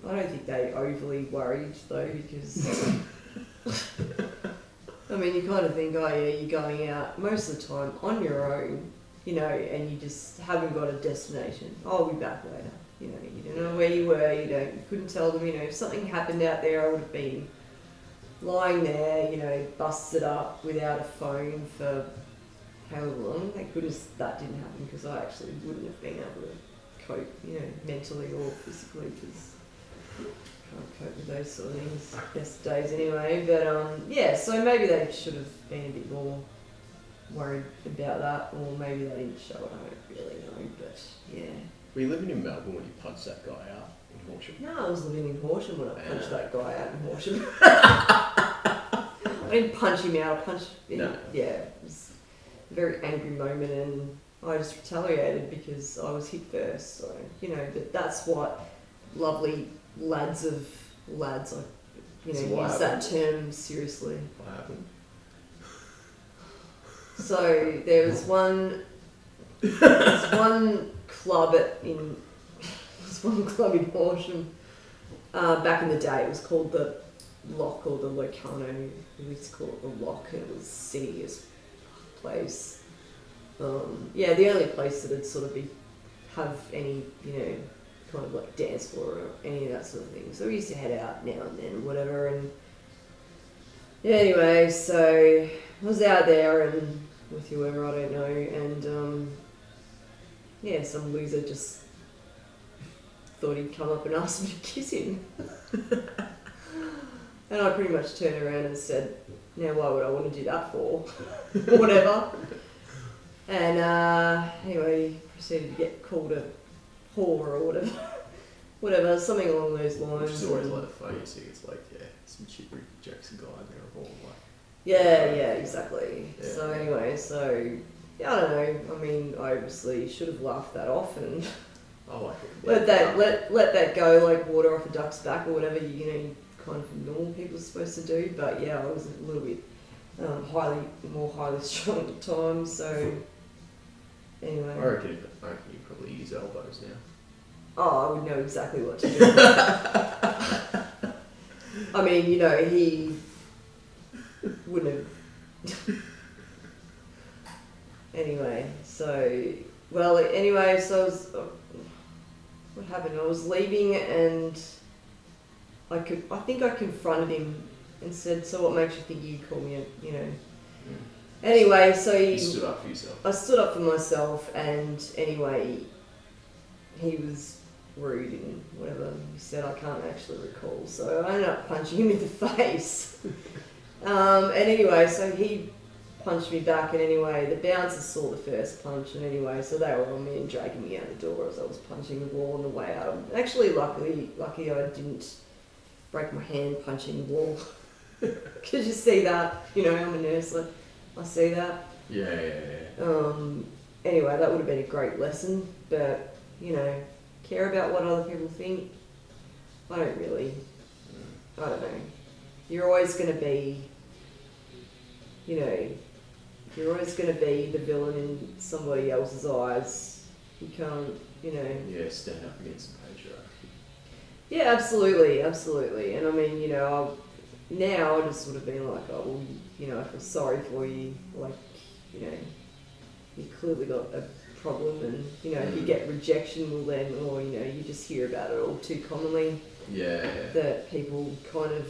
I don't think they overly worried though, because I mean, you kind of think, oh yeah, you're going out most of the time on your own, and you just haven't got a destination. I'll be back later. You don't know where you were, you couldn't tell them, if something happened out there, I would have been lying there, busted up without a phone for however long. Thank goodness that didn't happen, because I actually wouldn't have been able to cope, mentally or physically, because can't cope with those sort of things best days anyway. But yeah, so maybe they should have been a bit more worried about that, or maybe they didn't show it. I don't really know, but yeah. Were you living in Melbourne when you punched that guy out in Horsham? No, I was living in Horsham when I punched that guy out in Horsham. I didn't punch him out. I punched him. No. Yeah, it was a very angry moment, and I just retaliated because I was hit first. So but that's what lovely lads, I So use that term seriously. What happened? So there was one club in Horsham back in the day. It was called the Lock, or the Locano. We used to call it the Lock, and it was the city-est place. Yeah, the only place that would sort of have any kind of like dance floor or any of that sort of thing. So we used to head out now and then, whatever. And yeah, anyway, so I was out there and with whoever, I don't know, and yeah, some loser just thought he'd come up and ask me to kiss him. And I pretty much turned around and said, now why would I want to do that for? Whatever. And anyway, he proceeded to get called a whore or whatever, something along those lines. Which is always like funny, so it's like, some chick rejects a guy and they're all like... Yeah, exactly. Yeah. So anyway, yeah, I don't know. I mean, I obviously should have laughed that off and let that go like water off a duck's back or whatever. You kind of normal people are supposed to do. But yeah, I was a little bit more highly strung at the time. So anyway, I reckon you probably use elbows now. Oh, I would know exactly what to do. I mean, he wouldn't have. Anyway, so what happened? I was leaving, and I think I confronted him and said, "So what makes you think you'd call me Anyway, so you stood up for yourself. I stood up for myself, and anyway, he was rude and whatever he said. I can't actually recall, so I ended up punching him in the face. And anyway, so he punched me back, and anyway, the bouncers saw the first punch, and anyway, so they were on me and dragging me out the door as I was punching the wall on the way out. Actually, lucky I didn't break my hand punching the wall. Could you see that? I'm a nurse. Like, I see that. Yeah. Anyway, that would have been a great lesson, but, you know, care about what other people think? I don't really. I don't know. You're always going to be, you know, you're always going to be the villain in somebody else's eyes. You can't, you know. Yeah, stand up against the patriarchy. Yeah, absolutely, absolutely. And I mean, you know, now I just sort of been like, oh, well, you know, I feel sorry for you. Like, you know, you clearly got a problem, and you know, if you get rejection, well then, or you know, you just hear about it all too commonly. Yeah. That people kind of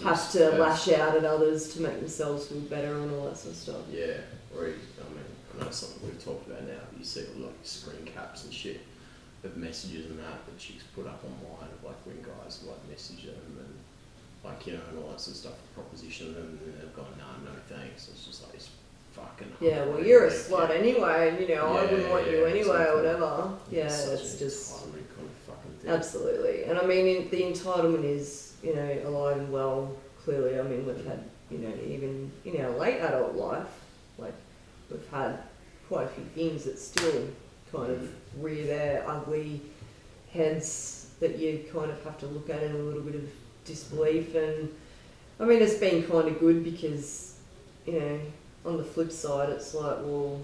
have to lash out at others to make themselves feel better and all that sort of stuff. Yeah, or I mean, I know something we've talked about now. But you see like screen caps and shit of messages and that chicks put up online of like when guys like message them and like, you know, and all that sort of stuff, proposition them, and then they've gone, no thanks. It's just like, it's fucking. Yeah, well, you're a slut anyway, and you know, I wouldn't want you anyway, exactly. or whatever. Yeah, it's just. Kind of fucking thing. Absolutely. And I mean, the entitlement is, you know, alive and well, clearly. I mean, we've had, you know, even in our late adult life, like, we've had quite a few things that still kind of rear their ugly heads that you kind of have to look at in a little bit of disbelief. And I mean, it's been kind of good because, you know, on the flip side, it's like, well,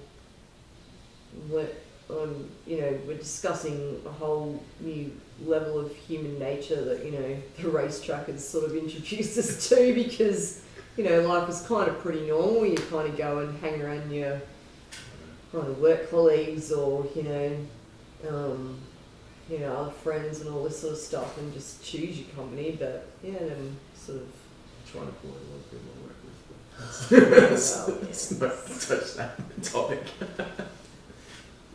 you know, we're discussing a whole new level of human nature that, you know, the racetrack has sort of introduced us to, because, you know, life was kind of pretty normal. You kind of go and hang around your kind of work colleagues or, you know, other friends and all this sort of stuff, and just choose your company. But yeah, and sort of Trying to pull in a little bit more work with. Let's not touch that topic.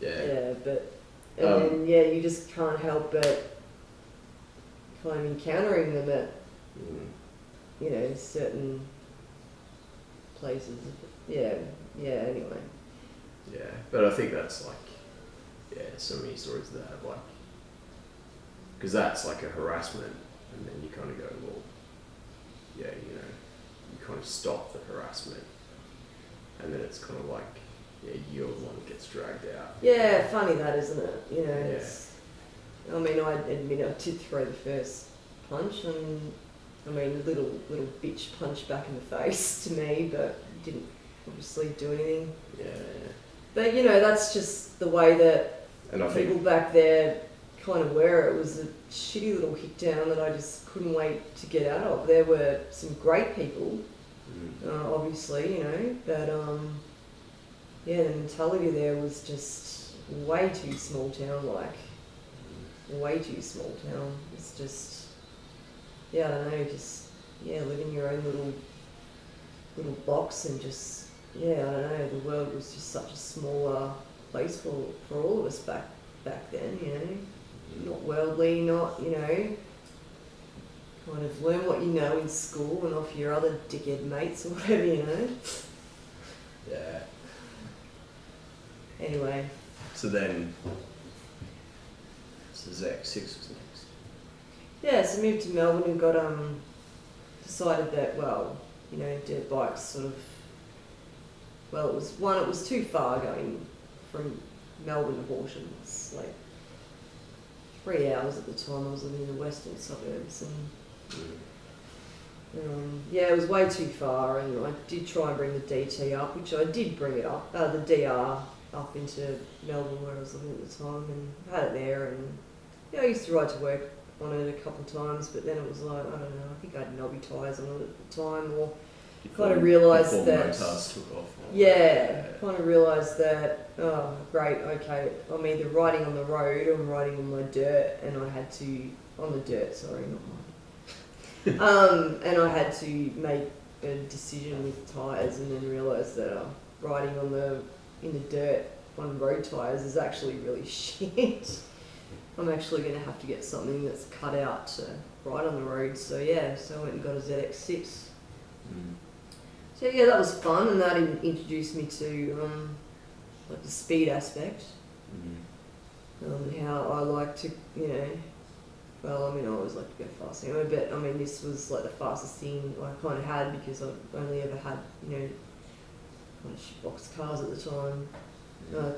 Yeah, but and then you just can't help but kind of encountering them at you know, certain places. Yeah. Anyway. Yeah, but I think that's like, so many stories that have like, because that's like a harassment, and then you kind of go, well, you know, you kind of stop the harassment, and then it's kind of like, you're the one that gets dragged out. Yeah, funny that, isn't it? You know, it's, I mean, I admit I did throw the first punch, and I mean, a little bitch punch back in the face to me, but didn't obviously do anything. Yeah. But you know, that's just the way that people back there kind of were. It was a shitty little hit down that I just couldn't wait to get out of. There were some great people, obviously, you know, but the mentality there was just way too small town, like way too small town. It's just, I don't know, just live in your own little box and just, I don't know, the world was just such a smaller place for all of us back then, you know, not worldly, not, you know, kind of learn what you know in school and off your other dickhead mates or whatever, you know. Yeah. Anyway. So then, ZX6 was next. Yeah, so moved to Melbourne and got decided that, well, you know, dirt bikes sort of, well, it was too far going from Melbourne to Horsham. It's like 3 hours at the time. I was living in the western suburbs, and it was way too far. And I did try and bring the DT up, which I did bring it up, the DR up into Melbourne where I was living at the time, and had it there. And I used to ride to work on it a couple of times, but then it was like, I don't know, I think I had knobby tyres on it at the time, or kind of realised that, took off. kind of realised that, oh, great, okay, I'm either riding on the road or I'm riding on my dirt, and I had to, on the dirt, sorry, not mine. And I had to make a decision with tyres, and then realised that riding in the dirt on road tyres is actually really shit. I'm actually going to have to get something that's cut out to ride on the road, so I went and got a ZX6. So that was fun, and that introduced me to like the speed aspect, and how I like to, you know, well, I mean, I always like to go fast anyway, but I mean, this was like the fastest thing I kind of had, because I've only ever had, you know, kind of shitbox cars at the time.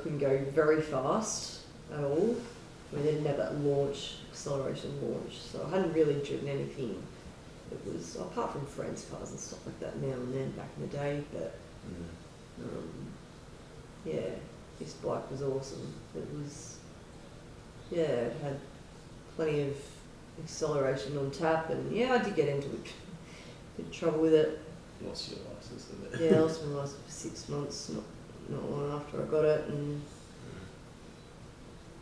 Couldn't go very fast at all. I mean, they didn't have that acceleration launch, so I hadn't really driven anything. It was, apart from friends' cars and stuff like that now and then back in the day, but yeah, this bike was awesome. It was, yeah, it had plenty of acceleration on tap, and yeah, I did get into a bit of trouble with it. Lost your license, isn't it? Yeah, I lost my license for 6 months, not long after I got it, and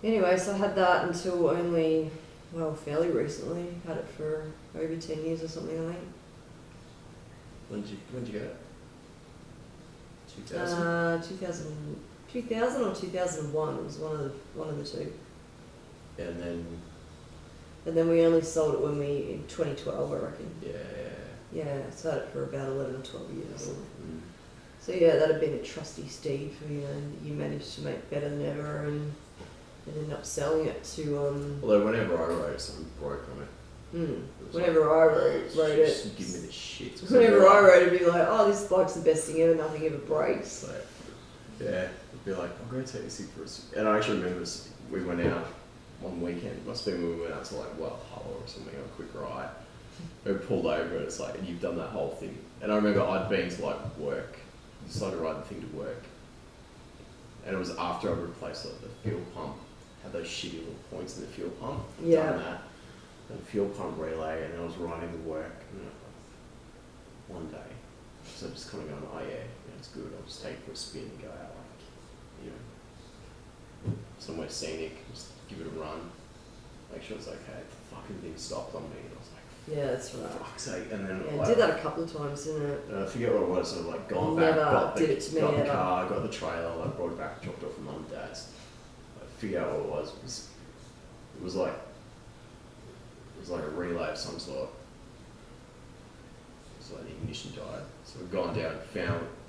anyway, so I had that until only, well, fairly recently. Had it for over 10 years or something, I think. When did you get it? 2000? 2000 or 2001. It was one of the two. And then we only sold it in 2012, I reckon. yeah. Yeah, so I had it for about 11 or 12 years. Mm. So yeah, that had been a trusty steed for you, and you managed to make better than ever, and ended up selling it to. Although whenever I rode it, something broke on it. Whenever I rode it, just give me the shit. Whenever I rode it, it'd be like, oh, this bike's the best thing ever. Nothing ever breaks. So, yeah, it'd be like, I'm going to take this thing for a spin. And I actually remember this, we went out one weekend. It must have been when we went out to like Walhalla or something on a quick ride. We pulled over and it's like, and you've done that whole thing. And I remember I'd been to like work, decided to ride the thing to work. And it was after I replaced like the fuel pump, had those shitty little points in the fuel pump. Yeah. Done that. And the fuel pump relay, and I was riding to work. And one day, so I'm just kind of going, oh yeah, it's good. I'll just take it for a spin and go out like, somewhere scenic, just give it a run, make sure it's okay. The fucking thing stopped on me, and I was like, yeah, that's right. fuck's sake. And then Yeah, I did that a couple of times, didn't it? I forget what it was. So like gone Never back, got did it to me got the ever. car, got the trailer, like brought it back, dropped it off at mum and dad's. I figured out what it was. It was like a relay of some sort. It's like the ignition died. So we've gone down,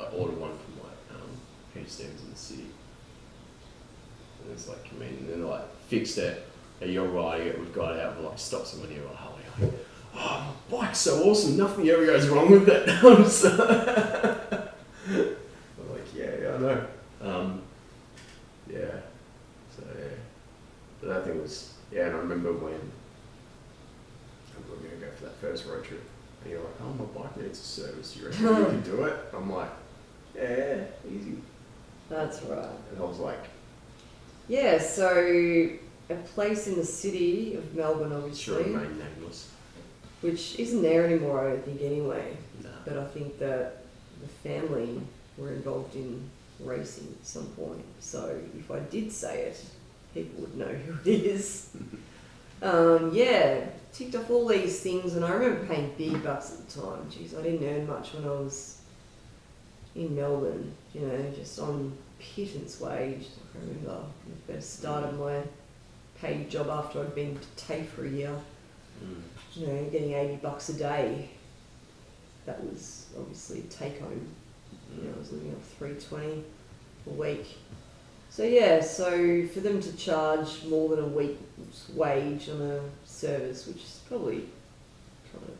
I ordered one from like Peter Stevens in the city. And it's like, come in, and then they like fixed it. And you're riding it, we've got it out, we like stop someone here, like, holy, oh, my bike's so awesome, nothing ever goes wrong with it. I'm like, yeah, I know. Yeah. So yeah. But that thing was, yeah, and I remember when we were going to go for that first road trip, and you're like, oh, my bike needs a service, you reckon you can do it? I'm like, yeah, easy. That's right. And I was like, yeah, so a place in the city of Melbourne, sure, obviously, remain nameless. which isn't there anymore, I don't think, anyway. Nah. But I think that the family were involved in racing at some point. So if I did say it, people would know who it is. Yeah, ticked off all these things, and I remember paying big bucks at the time. Jeez, I didn't earn much when I was in Melbourne, just on pittance wage. I remember the first start of my paid job after I'd been to TAFE for a year. Getting $80 a day. That was obviously take home. I was living off $3.20 a week. So yeah, so for them to charge more than a week's wage on a service, which is probably kind of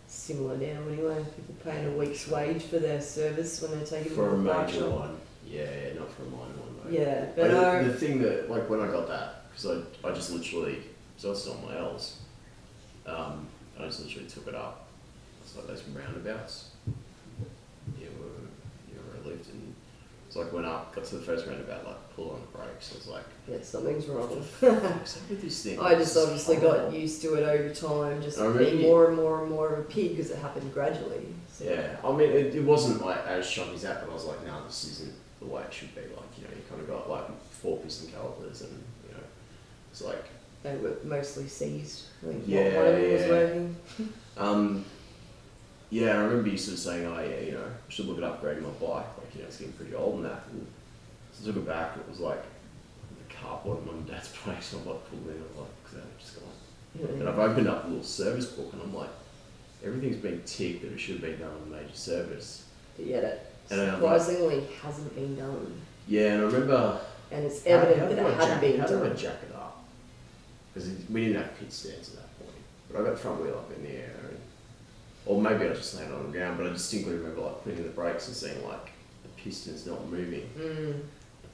similar now anyway, people paying a week's wage for their service when they're taking for a them to the major shop. one. Yeah, not for a minor one though. Yeah, but but the thing that, like when I got that, because I just literally, so I was still on my L's, I just literally took it up. It's like those roundabouts. You were relieved, and it's like went up, got to the first roundabout, like pull on the brakes. I was like, yeah, something's wrong. what's up with this thing? I just obviously got used to it over time, just being more and more and more of a pig because it happened gradually. So. Yeah, I mean, it wasn't like as shocking as that, but I was like, no, this isn't the way it should be. Like, you kind of got like 4-piston calipers, and it's like they were mostly seized. I think yeah, one of them was working. Yeah, I remember you sort of saying, oh yeah, I should look at upgrading my bike. Like, it's getting pretty old and that. And so I took it back, and it was like the carport at mum and dad's place. And I'm like, pulled in, I'm like, because I've just gone. Yeah. And I've opened up a little service book, and I'm like, everything's been ticked that it should have been done on a major service. But yet it And surprisingly hasn't been done. Yeah, and I remember. And it's evident that it hadn't been How did I done. jack it up? Because we didn't have pit stands at that point. But I got the front wheel up in the air. Or maybe I just landed on the ground, but I distinctly remember like putting in the brakes and seeing like the piston's not moving. Mm.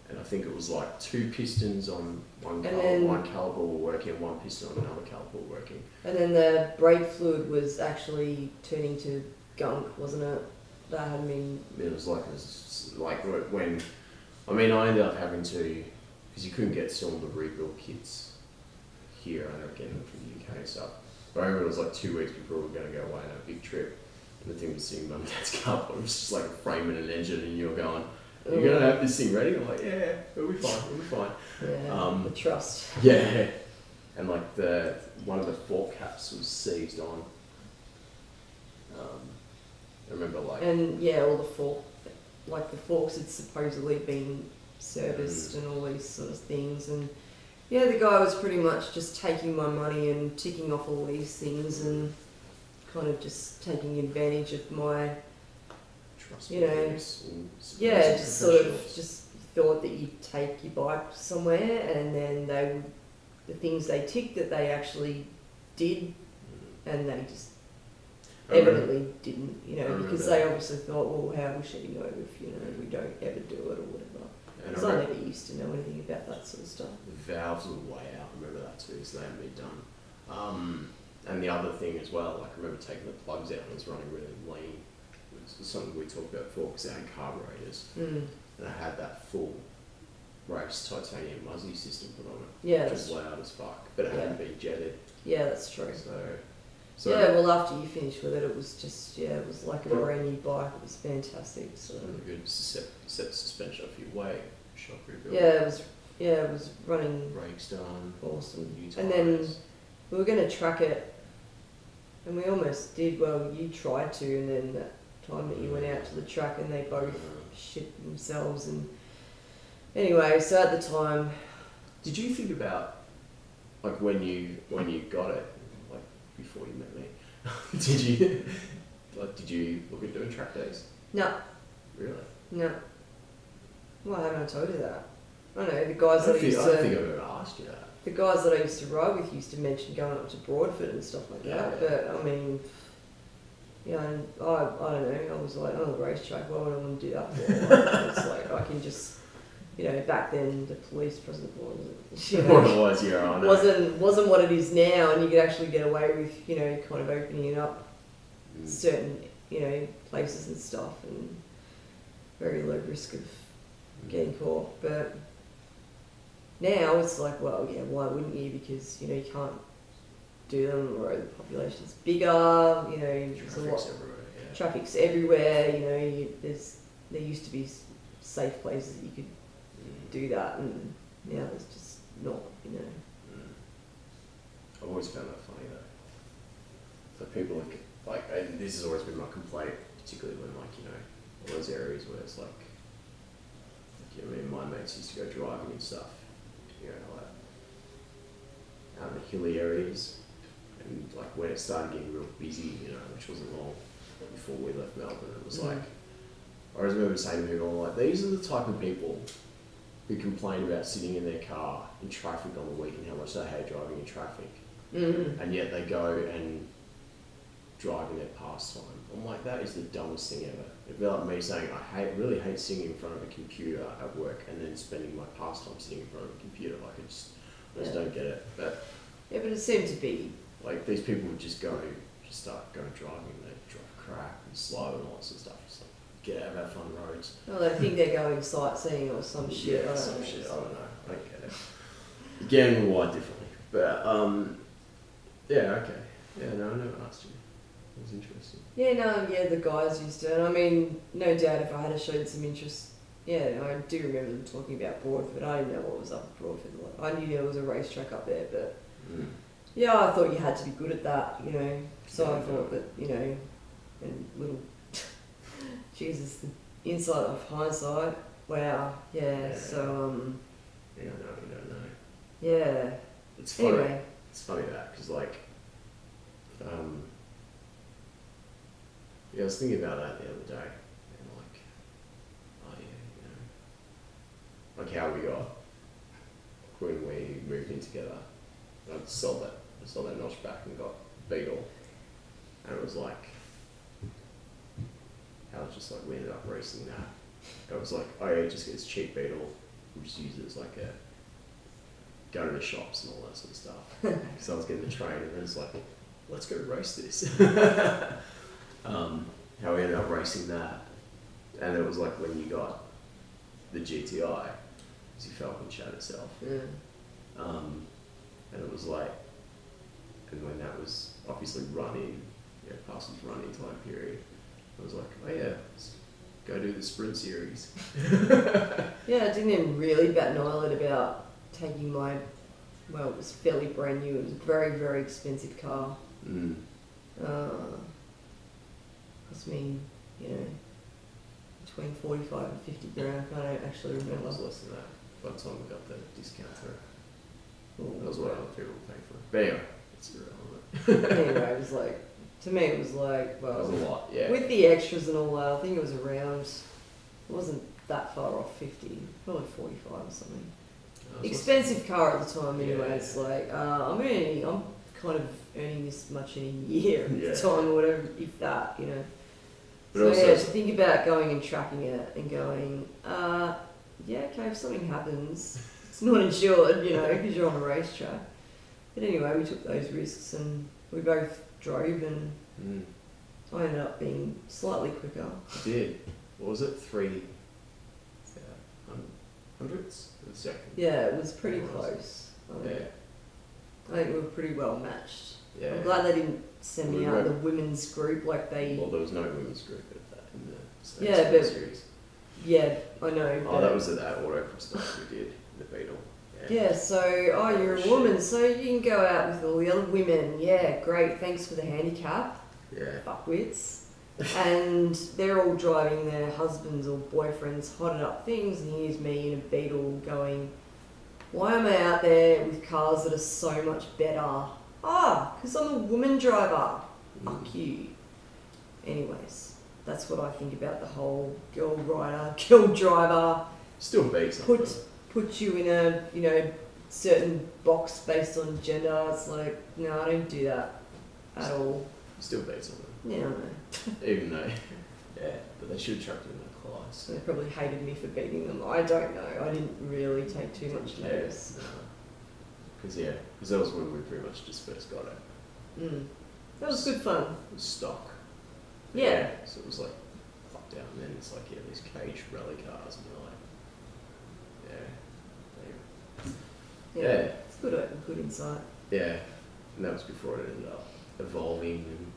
And I think it was like 2 pistons on one caliper were working, 1 piston on another caliper were working. And then the brake fluid was actually turning to gunk, wasn't it? That hadn't been... It was like when, I mean, I ended up having to, because you couldn't get cylinder rebuild kits here, I ended up getting them from the UK and stuff. But I remember it was like 2 weeks before we were going to go away on a big trip. And the thing was sitting in Mum and Dad's car, but it was just like a frame and an engine, and you're going, you're going to have this thing ready? I'm like, yeah, it'll be fine. Yeah, the trust. Yeah. And like one of the fork caps was seized on. I remember like... And yeah, all the forks had supposedly been serviced and all these sort of things. And yeah, the guy was pretty much just taking my money and ticking off all these things and kind of just taking advantage of my... You know, yeah, just sort of just thought that you'd take your bike somewhere, and then the things they ticked that they actually did, and they just evidently didn't, you know, because they obviously thought, well, how will she know if, you know, we don't ever do it or whatever. Because I never used to know anything about that sort of stuff. The valves were way out, I remember that too, so they hadn't been done. And the other thing as well, like I remember taking the plugs out and it was running really lean. It's something we talked about before because they had carburetors, and I had that full race titanium Muzzy system put on it. Yeah, which was loud as fuck, but it hadn't been jetted. Yeah, that's true. So yeah, well, after you finished with it, it was just it was like a brand new bike. It was fantastic. So really good. Set suspension off your way, shock rebuild. Yeah, it was running. Brakes done. Awesome. New tires. And then we were going to track it, and we almost did. Well, you tried to, and then that time that you went out to the track and they both shit themselves. And anyway, so at the time, did you think about like when you got it, like before you met me, did you look at doing track days? No. Really? No. Why haven't I told you that? I don't know, the guys that I used to... I don't think I've ever asked you that. The guys that I used to ride with used to mention going up to Broadford and stuff like that, but I mean... Yeah, and I don't know, I was like, oh, the racetrack, why would I want to do that for? Like, it's like, I can just, you know, back then the police wasn't, you know, what it was, yeah, I know. wasn't what it is now, and you could actually get away with, you know, kind of opening it up certain, you know, places and stuff, and very low risk of getting caught. But now it's like, well, yeah, why wouldn't you? Because, you know, you can't do them, or the population's bigger, you know, there's a lot. Traffic's everywhere, you know, there used to be safe places that you could do that, and now there's just not, you know. I've always found that funny though. So people like, and this has always been my complaint, particularly when like, you know, all those areas where it's like you know, I mean, my mates used to go driving and stuff, you know, like out in the hilly areas. And like when it started getting real busy, you know, which wasn't long before we left Melbourne, it was like, I always remember saying to people, like, these are the type of people who complain about sitting in their car in traffic on the weekend, how much they hate driving in traffic. And yet they go and drive in their pastime. I'm like, that is the dumbest thing ever. It'd be like me saying, I really hate sitting in front of a computer at work and then spending my pastime sitting in front of a computer. Like, I just don't get it. But yeah, but it seemed to be like these people would just start going driving, they drive crap and slow and all that sort of stuff. Just like, get out of our fun roads. Well, they think they're going sightseeing or some shit. Yeah, some shit, I don't know. I don't get it. Again, we're wired differently. But, yeah, okay. Yeah, no, I never asked you. It was interesting. Yeah, the guys used to. And I mean, no doubt if I had showed some interest, yeah, I do remember them talking about Broadford. I didn't know what was up at Broadford. Like, I knew there was a racetrack up there, but... Yeah, I thought you had to be good at that, you know. So I thought that, you know, and little, Jesus, the insight of hindsight. Wow, yeah. So yeah, no, you don't know. Yeah. It's funny. Anyway. It's funny that because like, yeah, I was thinking about that the other day, and like, oh yeah, you know, like how we got when we moved in together. I sold that notch back and got Beetle, and it was like, how it's just like we ended up racing that I was like, oh yeah, just get this cheap beetle, we'll just use it as like a, go to the shops and all that sort of stuff. Because I was getting the train and it's like, let's go race this. How we ended up racing that. And it was like when you got the GTI, because you Falcon shot itself. Yeah. And it was like, and when that was obviously running, past its running time period, I was like, oh yeah, let's go do the sprint series. Yeah, I didn't even really bat an eyelid about taking my, well, it was fairly brand new, it was a very, very expensive car. Cost me, between 45 and 50 grand, I don't actually It remember. was less than that by the time we got the discount through. Ooh. That was what other people were paying for. But anyway, it's irrelevant. Anyway, it was like, to me it was like, That was well, a lot, yeah. with the extras and all that, I think it was around, it wasn't that far off 50, probably 45 or something. Expensive car at the time anyway, Yeah. it's like, I'm kind of earning this much in a year at Yeah. the time or whatever, if that, But So also, yeah, to think about going and tracking it and going, yeah, okay, if something happens, it's not insured, because you're on a racetrack. But anyway, we took those risks and we both drove and I ended up being slightly quicker. you did. What was it? 3 hundredths of a second. Yeah, it was pretty It was. close. Yeah. I think we were pretty well matched. Yeah. I'm glad they didn't send me We out were- the women's group like they. Well, there was no women's group at that in the States Yeah, but- series. Yeah, I know. Oh, but- that was at that autocross stuff we did, the Beetle. Yeah, so, you're a woman, so you can go out with all the other women. Yeah, great, thanks for the handicap, Yeah. fuckwits. And they're all driving their husbands or boyfriends, hotted up things, and here's me in a Beetle going, why am I out there with cars that are so much better? Because I'm a woman driver. Fuck you. Anyways, that's what I think about the whole girl rider, girl driver. Still beats something. Put you in a, certain box based on gender. It's like, no, I don't do that at all. Still beats something. Yeah, I know. Even though, yeah, but they should have chucked it in that class. So they probably hated me for beating them. I don't know. I didn't really take too much notice. Because that was when we pretty much just first got it. That was good fun. It was stock. Yeah. So it was like fucked out, and then it's like these cage rally cars, and you're like, yeah. It's good insight. Yeah, and that was before it ended up evolving and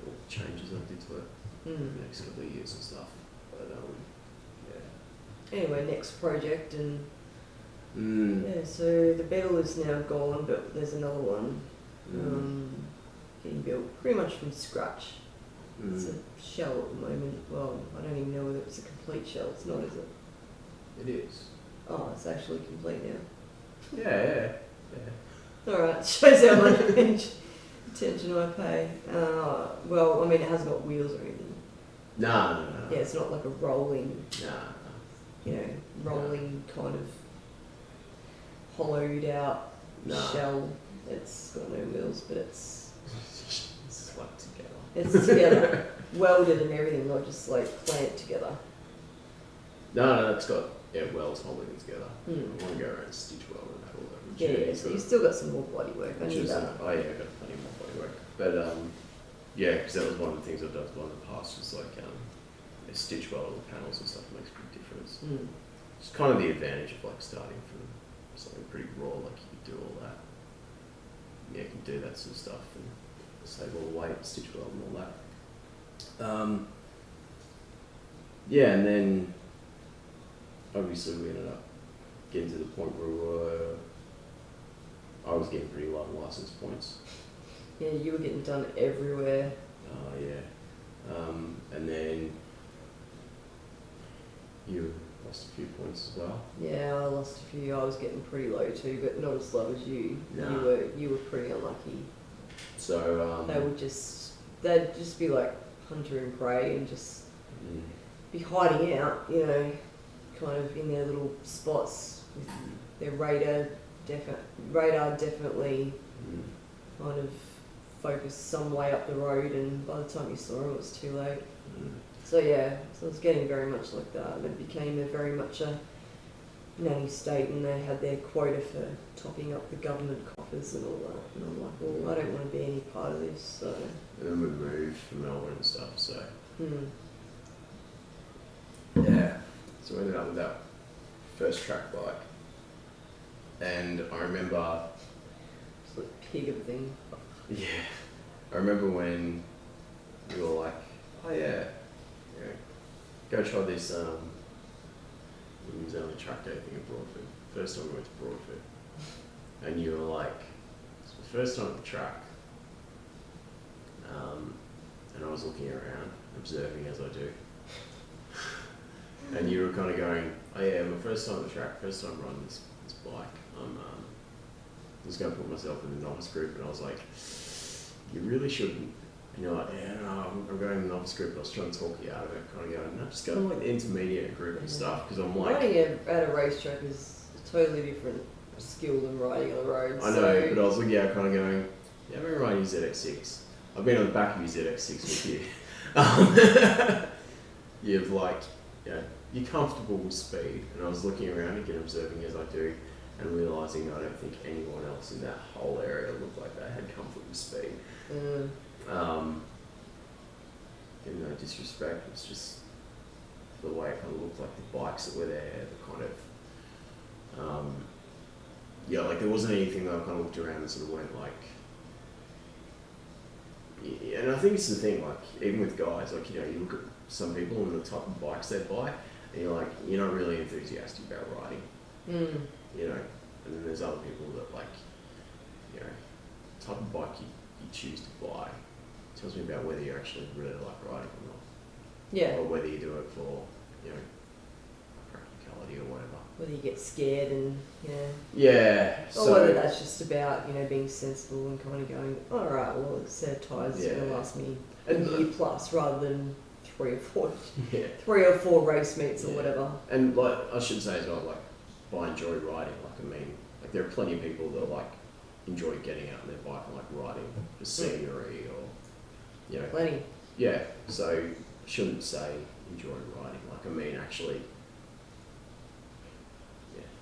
all the changes I did to it in the next couple of years and stuff. But yeah. Anyway, next project and Mm. yeah, so the Beetle is now gone, but there's another one getting built pretty much from scratch. It's a shell at the moment. Well, I don't even know whether it's a complete shell. It's not, is it? It is. Oh, it's actually complete now. Yeah. Alright, shows how much attention I pay. Well, I mean, it hasn't got wheels or anything. No. Yeah, it's not like a rolling, No. rolling kind of hollowed out No. shell. It's got no wheels, but it's It's like together. it's together, welded and everything, not just like clamped together. No, it's got welds holding it together. Hmm. I want to go around and stitch weld and that all over. Yeah, so you've still got some more body work. I Which knew is, that. I got plenty more body work. But yeah, because that was one of the things I've done in the past, was like a stitch weld the panels and stuff makes a big difference. It's kind of the advantage of like starting from something pretty raw, like you can do all that. Yeah, you can do that sort of stuff and save all the weight, stitch weld and all that. Yeah, and then obviously we ended up getting to the point where I was getting pretty low on license points. Yeah, you were getting done everywhere. And then you lost a few points as well. Yeah, I lost a few. I was getting pretty low too, but not as low as you. Nah. You were pretty unlucky. So They'd just be like hunter and prey and just be hiding out, kind of in their little spots with their radar definitely kind of focused some way up the road, and by the time you saw them, it was too late. So yeah, so it's getting very much like that. It became very much a nanny state, and they had their quota for topping up the government coffers and all that. And I'm like, well, I don't want to be any part of this. So. And then we moved from Melbourne and stuff. So. Yeah. So we ended up with that first track bike, and I remember. It's like a pig of a thing. Yeah. I remember when you were like, oh yeah, go try this New Zealand track day thing at Broadford. First time we went to Broadford. And you were like, it's the first time at the track. And I was looking around, observing as I do. And you were kind of going, oh yeah, my first time at the track, first time riding this bike. I'm just going to put myself in the novice group, and I was like, you really shouldn't. And you're like, yeah, no, I'm going in the novice group. I was trying to talk you out of it, kind of going, no, just go in like the intermediate group and stuff, because I'm like... Riding at a racetrack is a totally different skill than riding on the road. I know, but I was looking at it kind of going, yeah, I've been riding your ZX6. I've been on the back of your ZX6 with you. You've like, you're comfortable with speed. And I was looking around again, observing as I do, and realising I don't think anyone else in that whole area looked like they had comfort with speed. In no disrespect, it's just the way it kind of looked like the bikes that were there, the kind of, like there wasn't anything that I kind of looked around and sort of went like, yeah, and I think it's the thing, like, even with guys, like, you look at some people and the type of bikes they buy, and you're like, you're not really enthusiastic about riding, and then there's other people that like, type of bike you choose to buy tells me about whether you actually really like riding or not. Yeah. Or whether you do it for, practicality or whatever. Whether you get scared and, Yeah. Or whether that's just about, being sensible and kind of going, alright, well, a set of tyres is going to last me a year plus rather than 3 or 4 race meets or whatever. And like, I should say as well, like, I enjoy riding. Like there are plenty of people that like enjoy getting out on their bike and like riding the scenery or, Plenty. Yeah, so I shouldn't say enjoy riding. Like, actually,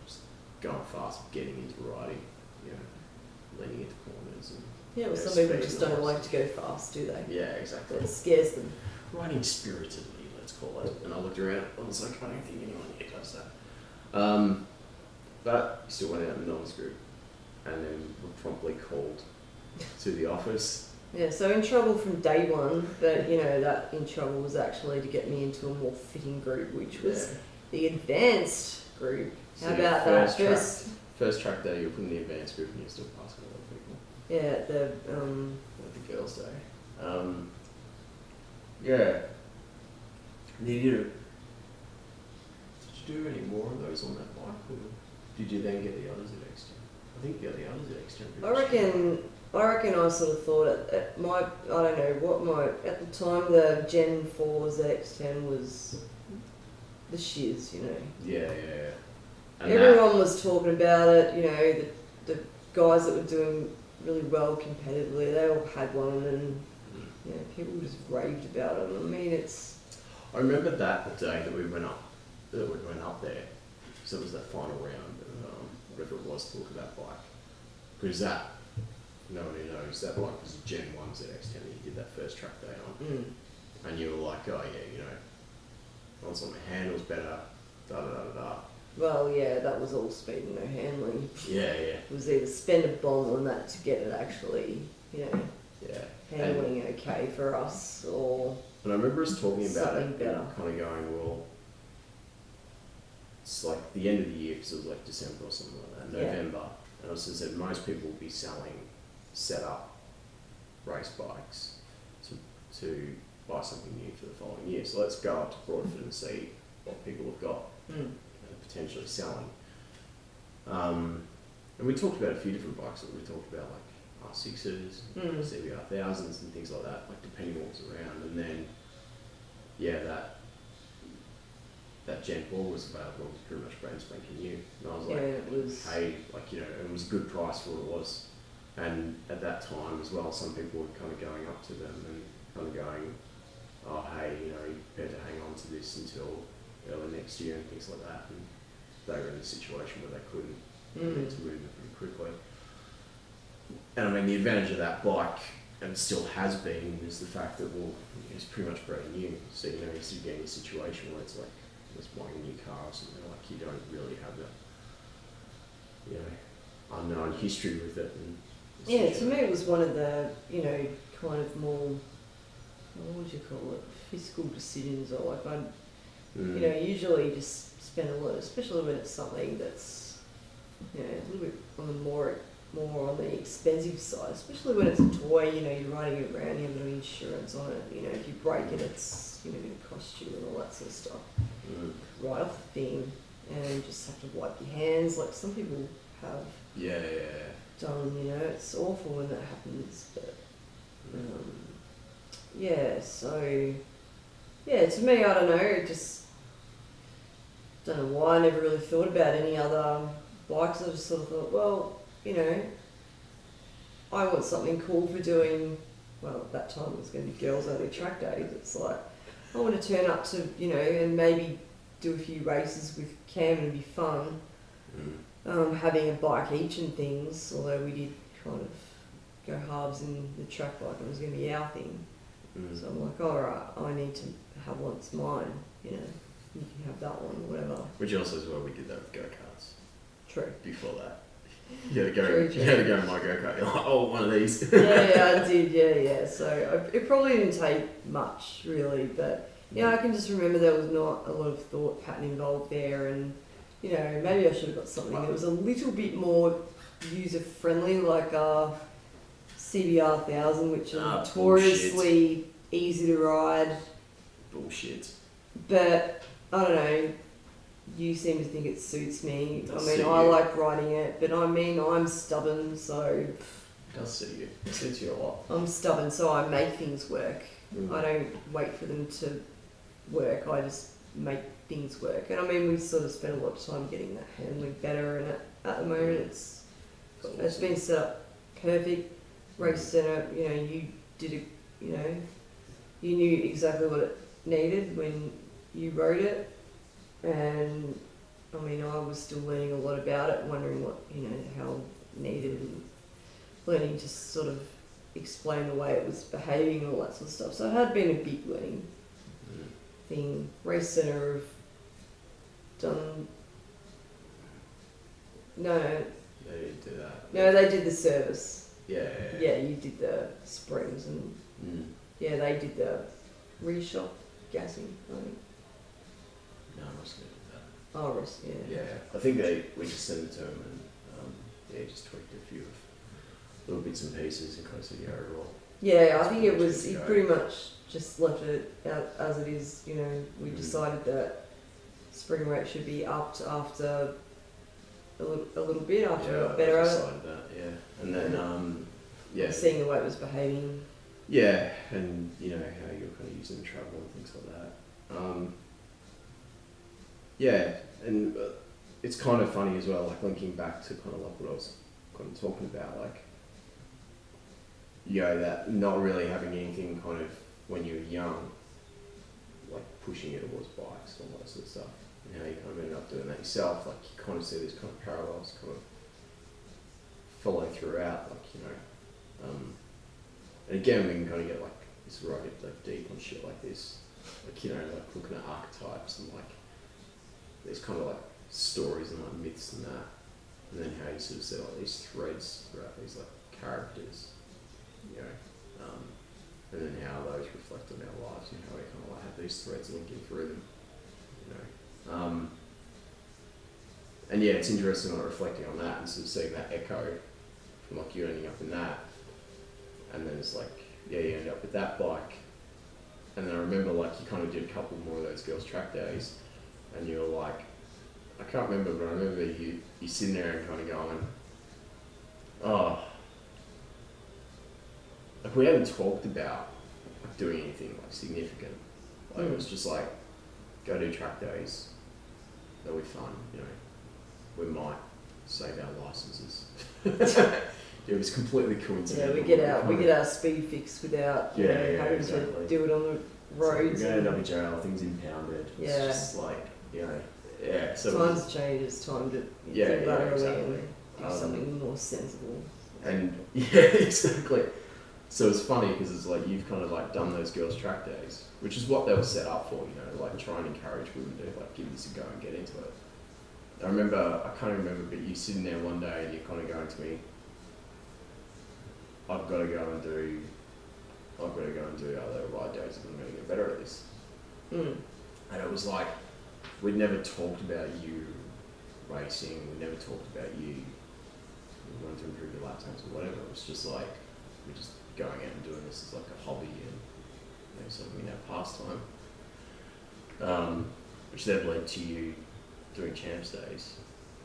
just going fast, getting into riding, leaning into corners. And, well, some people just don't like to go fast, do they? Yeah, exactly. It scares them. Riding spiritedly, let's call it. And I looked around, I was like, I don't think anyone here does that. But we still went out in the novice group, and then were promptly called to the office. Yeah, so in trouble from day one, but that in trouble was actually to get me into a more fitting group, which was the advanced group. So how about that? First track day, you were put in the advanced group and you're still passing a lot of people. Yeah, At the girls' day. Yeah. Did you do any more of those on that bike, or did you then get the others at Exton? I think you got the others at Exton. I reckon I sort of thought at the time the Gen 4 ZX10 was the shiz, Yeah. And everyone was talking about it, the guys that were doing really well competitively, they all had one, and people just raved about it. I remember that day that we went up there, because it was that final round of whatever it was to look at that bike. Because that, no one who knows, that bike was a Gen 1 ZX10 that you did that first track day on. And you were like, oh yeah, I want something that handles better, da-da-da-da-da. Well, yeah, that was all speed and no handling. Yeah. It was either spend a bomb on that to get it actually, handling okay for us, or... And I remember us talking about it, better. kind of going, well, it's like the end of the year, because it was like December or something like that, November. And I also said most people will be selling set-up race bikes to buy something new for the following year. So let's go up to Broadford and see what people have got and potentially selling. And we talked about a few different bikes that we talked about, like R6s, CBR 1000s and things like that, like depending on what's around. And then, that Gen 4 was available. It was pretty much brand spanking new. And I was like, it was... hey, it was a good price for what it was. And at that time as well, some people were kind of going up to them and kind of going, oh hey, you know, you better hang on to this until early next year and things like that. And they were in a situation where they couldn't. They need to move it pretty quickly. And I mean, the advantage of that bike, and still has been, is the fact that, well, it's pretty much brand new. So, you know, you see getting a situation where it's like, let's buy a new car or something, like you don't really have that, you know, unknown history with it. And yeah, to me it was one of the, you know, kind of more, what would you call it, fiscal decisions, or like I, you know, usually just spend a lot, especially when it's something that's, you know, a little bit on the more on the expensive side, especially when it's a toy, you know, you're riding it around, you have no insurance on it, you know, if you break it, it's, you know, going to cost you and all that sort of stuff. Right off the thing, and you just have to wipe your hands, like some people have done, you know, it's awful when that happens, but, yeah, so, yeah, to me, I don't know, just, don't know why I never really thought about any other bikes. I just sort of thought, well, you know, I want something cool for doing, well, at that time it was going to be girls only track days. It's like, I want to turn up to, you know, and maybe do a few races with Cam and be fun. Having a bike each and things, although we did kind of go halves in the track bike, it was going to be our thing. So I'm like, alright, I need to have one that's mine, you know, you can have that one, whatever. Which also is why we did that with go-karts. True. Before that. You had to go, True. You had to go in my go-kart, you're like, oh, one of these. yeah, I did, yeah. So it probably didn't take much, really, but, yeah, I can just remember there was not a lot of thought pattern involved there, and, you know, maybe I should have got something that was a little bit more user-friendly, like CBR 1000, which are notoriously easy to ride. Bullshit. But, I don't know, you seem to think it suits me. I mean, I like riding it, but I mean, I'm stubborn, so... It does suit you. It suits you a lot. I'm stubborn, so I make things work. I don't wait for them to work, I just make things work. And I mean, we sort of spent a lot of time getting that handling better, and at the moment it's been set up perfect. Race centre, you know, you did it, you know, you knew exactly what it needed when you rode it, and I mean, I was still learning a lot about it, wondering what, you know, how it needed, and learning to sort of explain the way it was behaving and all that sort of stuff. So it had been a big learning thing. Race centre have done. No. They didn't do that. No, they did the service. Yeah. Yeah, you did the springs, and yeah, they did the reshock gassing, I think. No, I must have did that. Oh, rest, yeah. Yeah, I think we just sent it to him, and yeah, just tweaked a few little bits and pieces and kind of said, yeah, overall. Yeah, I think it was, he pretty much just left it out as it is, you know. We decided that spring rate should be upped after a little bit, after we got better at it. That, yeah. And then, yeah. Seeing the way it was behaving. Yeah, and you know, how you're kind of using travel and things like that. Yeah, and it's kind of funny as well, like linking back to kind of like what I was kind of talking about, like, you know, that not really having anything kind of when you're young, like pushing you towards bikes and all that sort of stuff, and how you kind of ended up doing that yourself, like you kind of see these kind of parallels kind of follow throughout, like, you know, and again we can kind of get like this right like deep on shit like this, like, you know, like looking at archetypes and like these kind of like stories and like myths and that, and then how you sort of see like these threads throughout these like characters, you know, and then how those reflect on our lives and how we kind of like have these threads linking through them, you know. And yeah, it's interesting like reflecting on that and sort of seeing that echo from like you ending up in that, and then it's like, yeah, you end up with that bike, and then I remember like you kind of did a couple more of those girls' track days, and you were like, I can't remember, but I remember you sitting there and kind of going, oh, like we hadn't talked about like doing anything like significant. Like it was just like, go do track days, they'll be fun, you know. We might save our licenses. It was completely coincidental. Yeah, we get our speed fix without having to do it on roads. So we're going to WJL, things impounded. Yeah. It's just like, you know, yeah. So Times change. It's time to Yeah, think about yeah, it exactly. and do something more sensible. And yeah, exactly. So it's funny because it's like you've kind of like done those girls' track days, which is what they were set up for, you know, like try and encourage women to like give this a go and get into it. I can't remember, but you sitting there one day and you're kind of going to me, I've got to go and do other ride days if I'm going to get better at this. Mm. And it was like, we'd never talked about you racing, we never talked about you wanting to improve your lap times or whatever. It was just like, we're just going out and doing this as like a hobby and, you know, something in our pastime. Which then led to you doing champs days,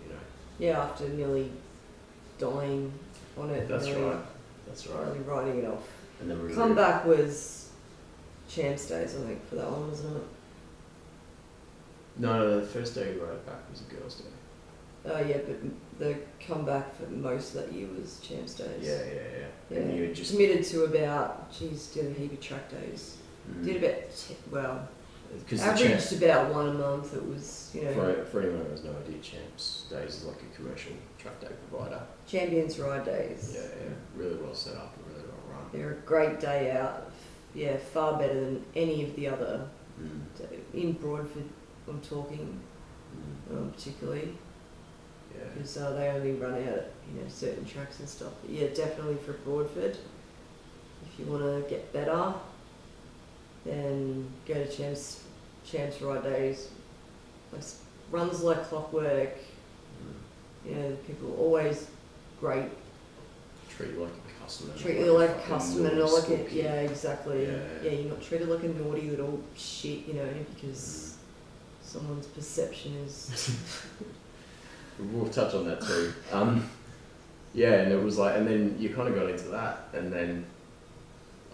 you know. Yeah, after nearly dying on it. That's really, right. That's right. Really writing it off. And then we Comeback was champs days, I think, for that one, wasn't it? No, the first day we rode it back was a girls' day. Oh yeah, but the comeback for most of that year was champs days. Yeah. Yeah. And you just Committed to about, did a heap of track days. Did about, averaged about one a month. It was, you know. For anyone who has no idea, champs days is like a commercial track day provider. Champions ride days. Yeah. Really well set up and really well run. They're a great day out. Yeah, far better than any of the other. In Broadford, I'm talking, particularly. Yeah. Because they only run out at, you know, certain tracks and stuff. But yeah, definitely for Broadford. If you want to get better, then go to Champs Ride Days. Like, runs like clockwork. You know, people are always great. Treat you like a customer. Treat you like a customer, and like a yeah, exactly. Yeah. You're not treated like a naughty little shit, you know, because someone's perception is. We'll touch on that too. Yeah, and it was like, and then you kind of got into that, and then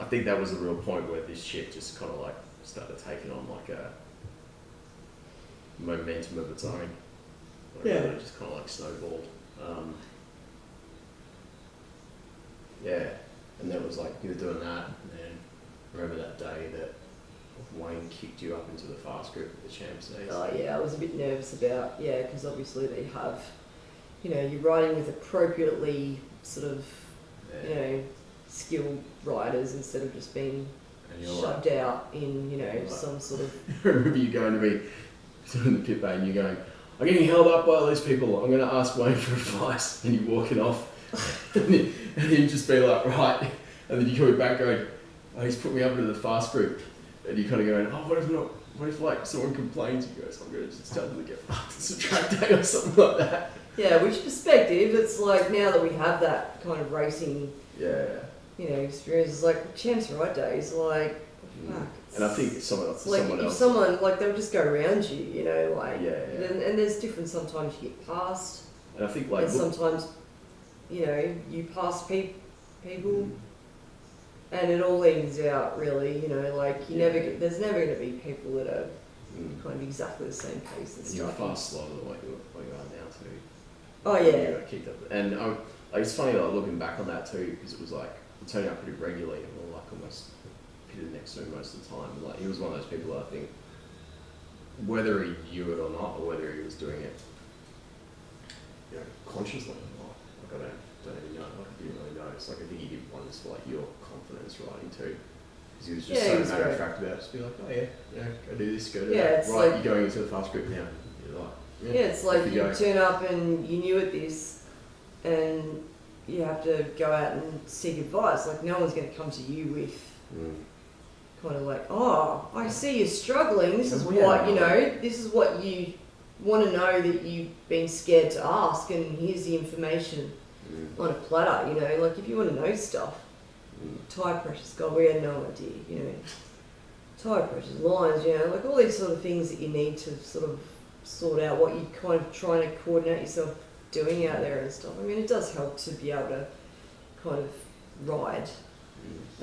I think that was the real point where this shit just kind of like started taking on like a momentum of its own. Like it just kind of like snowballed. Yeah, and that was like you were doing that, and then remember that day that Wayne kicked you up into the fast group at the champs days. Oh yeah, I was a bit nervous about, because obviously they have, you know, you're riding with appropriately sort of, you know, skilled riders instead of just being shoved out in, you know, some sort of. I remember you going to be sort of in the pit bay and you're going, I'm getting held up by all these people, I'm going to ask Wayne for advice, and you're walking off, and you just be like, right, and then you come back going, oh, he's put me up into the fast group. And you kind of going, oh, what if like someone complains? You guys, I'm going to just tell them to get fucked. It's a track day or something like that. Yeah, which perspective, it's like now that we have that kind of racing, you know, experience, it's like champs ride days, like, fuck. And I think someone else, like they'll just go around you, you know, like, and there's different, sometimes you get past, and I think like, and sometimes, you know, you pass people. And it all evens out, really, you know, like there's never going to be people that are kind of exactly the same pace and stuff. You're fast slower than what you are now too. Oh yeah. You got kicked up. And like, it's funny like looking back on that too, because it was like we turned out pretty regularly and we were like almost pitted next to him most of the time. And, like he was one of those people that I think, whether he knew it or not, or whether he was doing it, you know, consciously or not, like I don't even know. Like I didn't really know. It's like I think he did wonders for like your confidence riding too, because he was just so matter of fact about it. Just be like, oh yeah, go do this, go do that. It's right, like, you're going into the fast group now. You're like, it's like you turn up and you knew at this, and you have to go out and seek advice. Like no one's going to come to you with kind of like, oh, I see you're struggling. This is what you know. This is what you want to know that you've been scared to ask, and here's the information on a platter. You know, like if you want to know stuff. Tire pressures, God, we had no idea, you know. Tire pressures, lines, you know, like all these sort of things that you need to sort of sort out what you're kind of trying to coordinate yourself doing out there and stuff. I mean, it does help to be able to kind of ride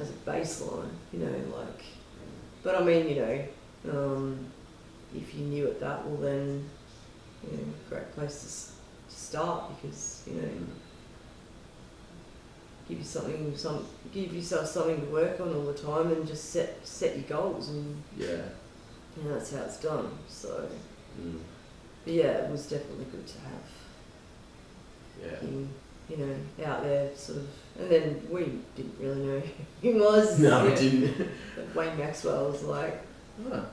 as a baseline, you know, like. But I mean, you know, if you knew it that, well then, you know, great place to start because, you know, give yourself something to work on all the time, and just set your goals, and that's how it's done. So, but yeah, it was definitely good to have him, out there sort of. And then we didn't really know who he was. No, we didn't. But Wayne Maxwell was like,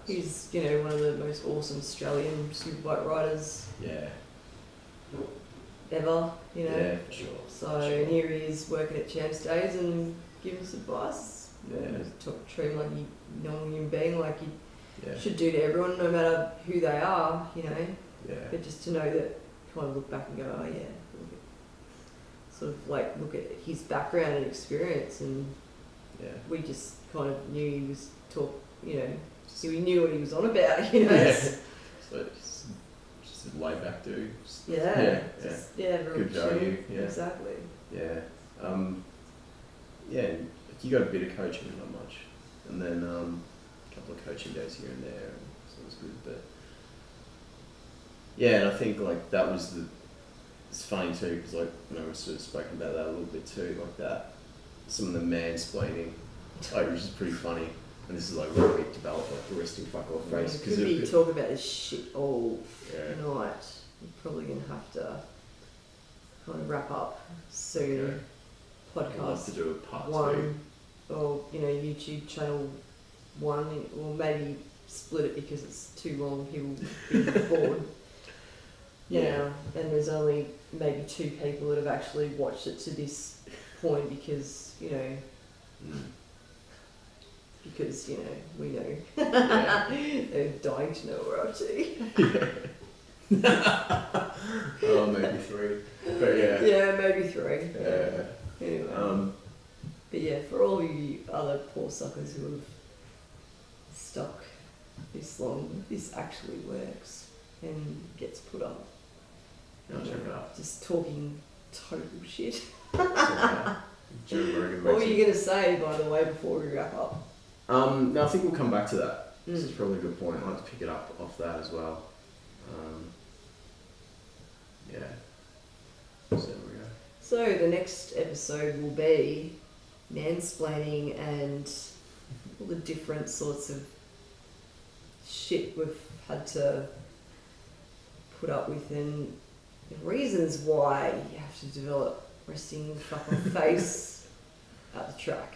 he's one of the most awesome Australian superbike riders. Yeah. Ever, Yeah, for sure. So and here he is working at Champs Days and giving us advice. Treat him like you normal human being, like you should do to everyone, no matter who they are, But just to know that, kind of look back and go, oh yeah, sort of like look at his background and experience, and we just kind of knew he was we knew what he was on about, So just a laid back dude. Very good value. Chill. Yeah. Exactly. Yeah. And you got a bit of coaching, not much, and then a couple of coaching days here and there, and so it was good. But and I think like that was it's funny too, because like we've sort of spoken about that a little bit too, like that some of the mansplaining, which is pretty funny. And this is like where we develop like the resting fuck off face. Because we talk about this shit all night. You're probably going to have to kind of wrap up soon. Podcast. I'd love to do a part 1, or YouTube channel 1, or maybe split it because it's too long. People will be bored. Now, and there's only maybe 2 people that have actually watched it to this point because because we know they're dying to know what we're up to. Oh, maybe 3, but maybe 3. Yeah. Anyway, but for all you other poor suckers who have stuck this long, this actually works and gets put up. I'll check it out. Just talking total shit. Joe Rogan. What were you going to say, by the way, before we wrap up? No, I think we'll come back to that. This is probably a good point. I'd like to pick it up off that as well. So there we go. So the next episode will be mansplaining and all the different sorts of shit we've had to put up with, and the reasons why you have to develop resting fuck on face at the track.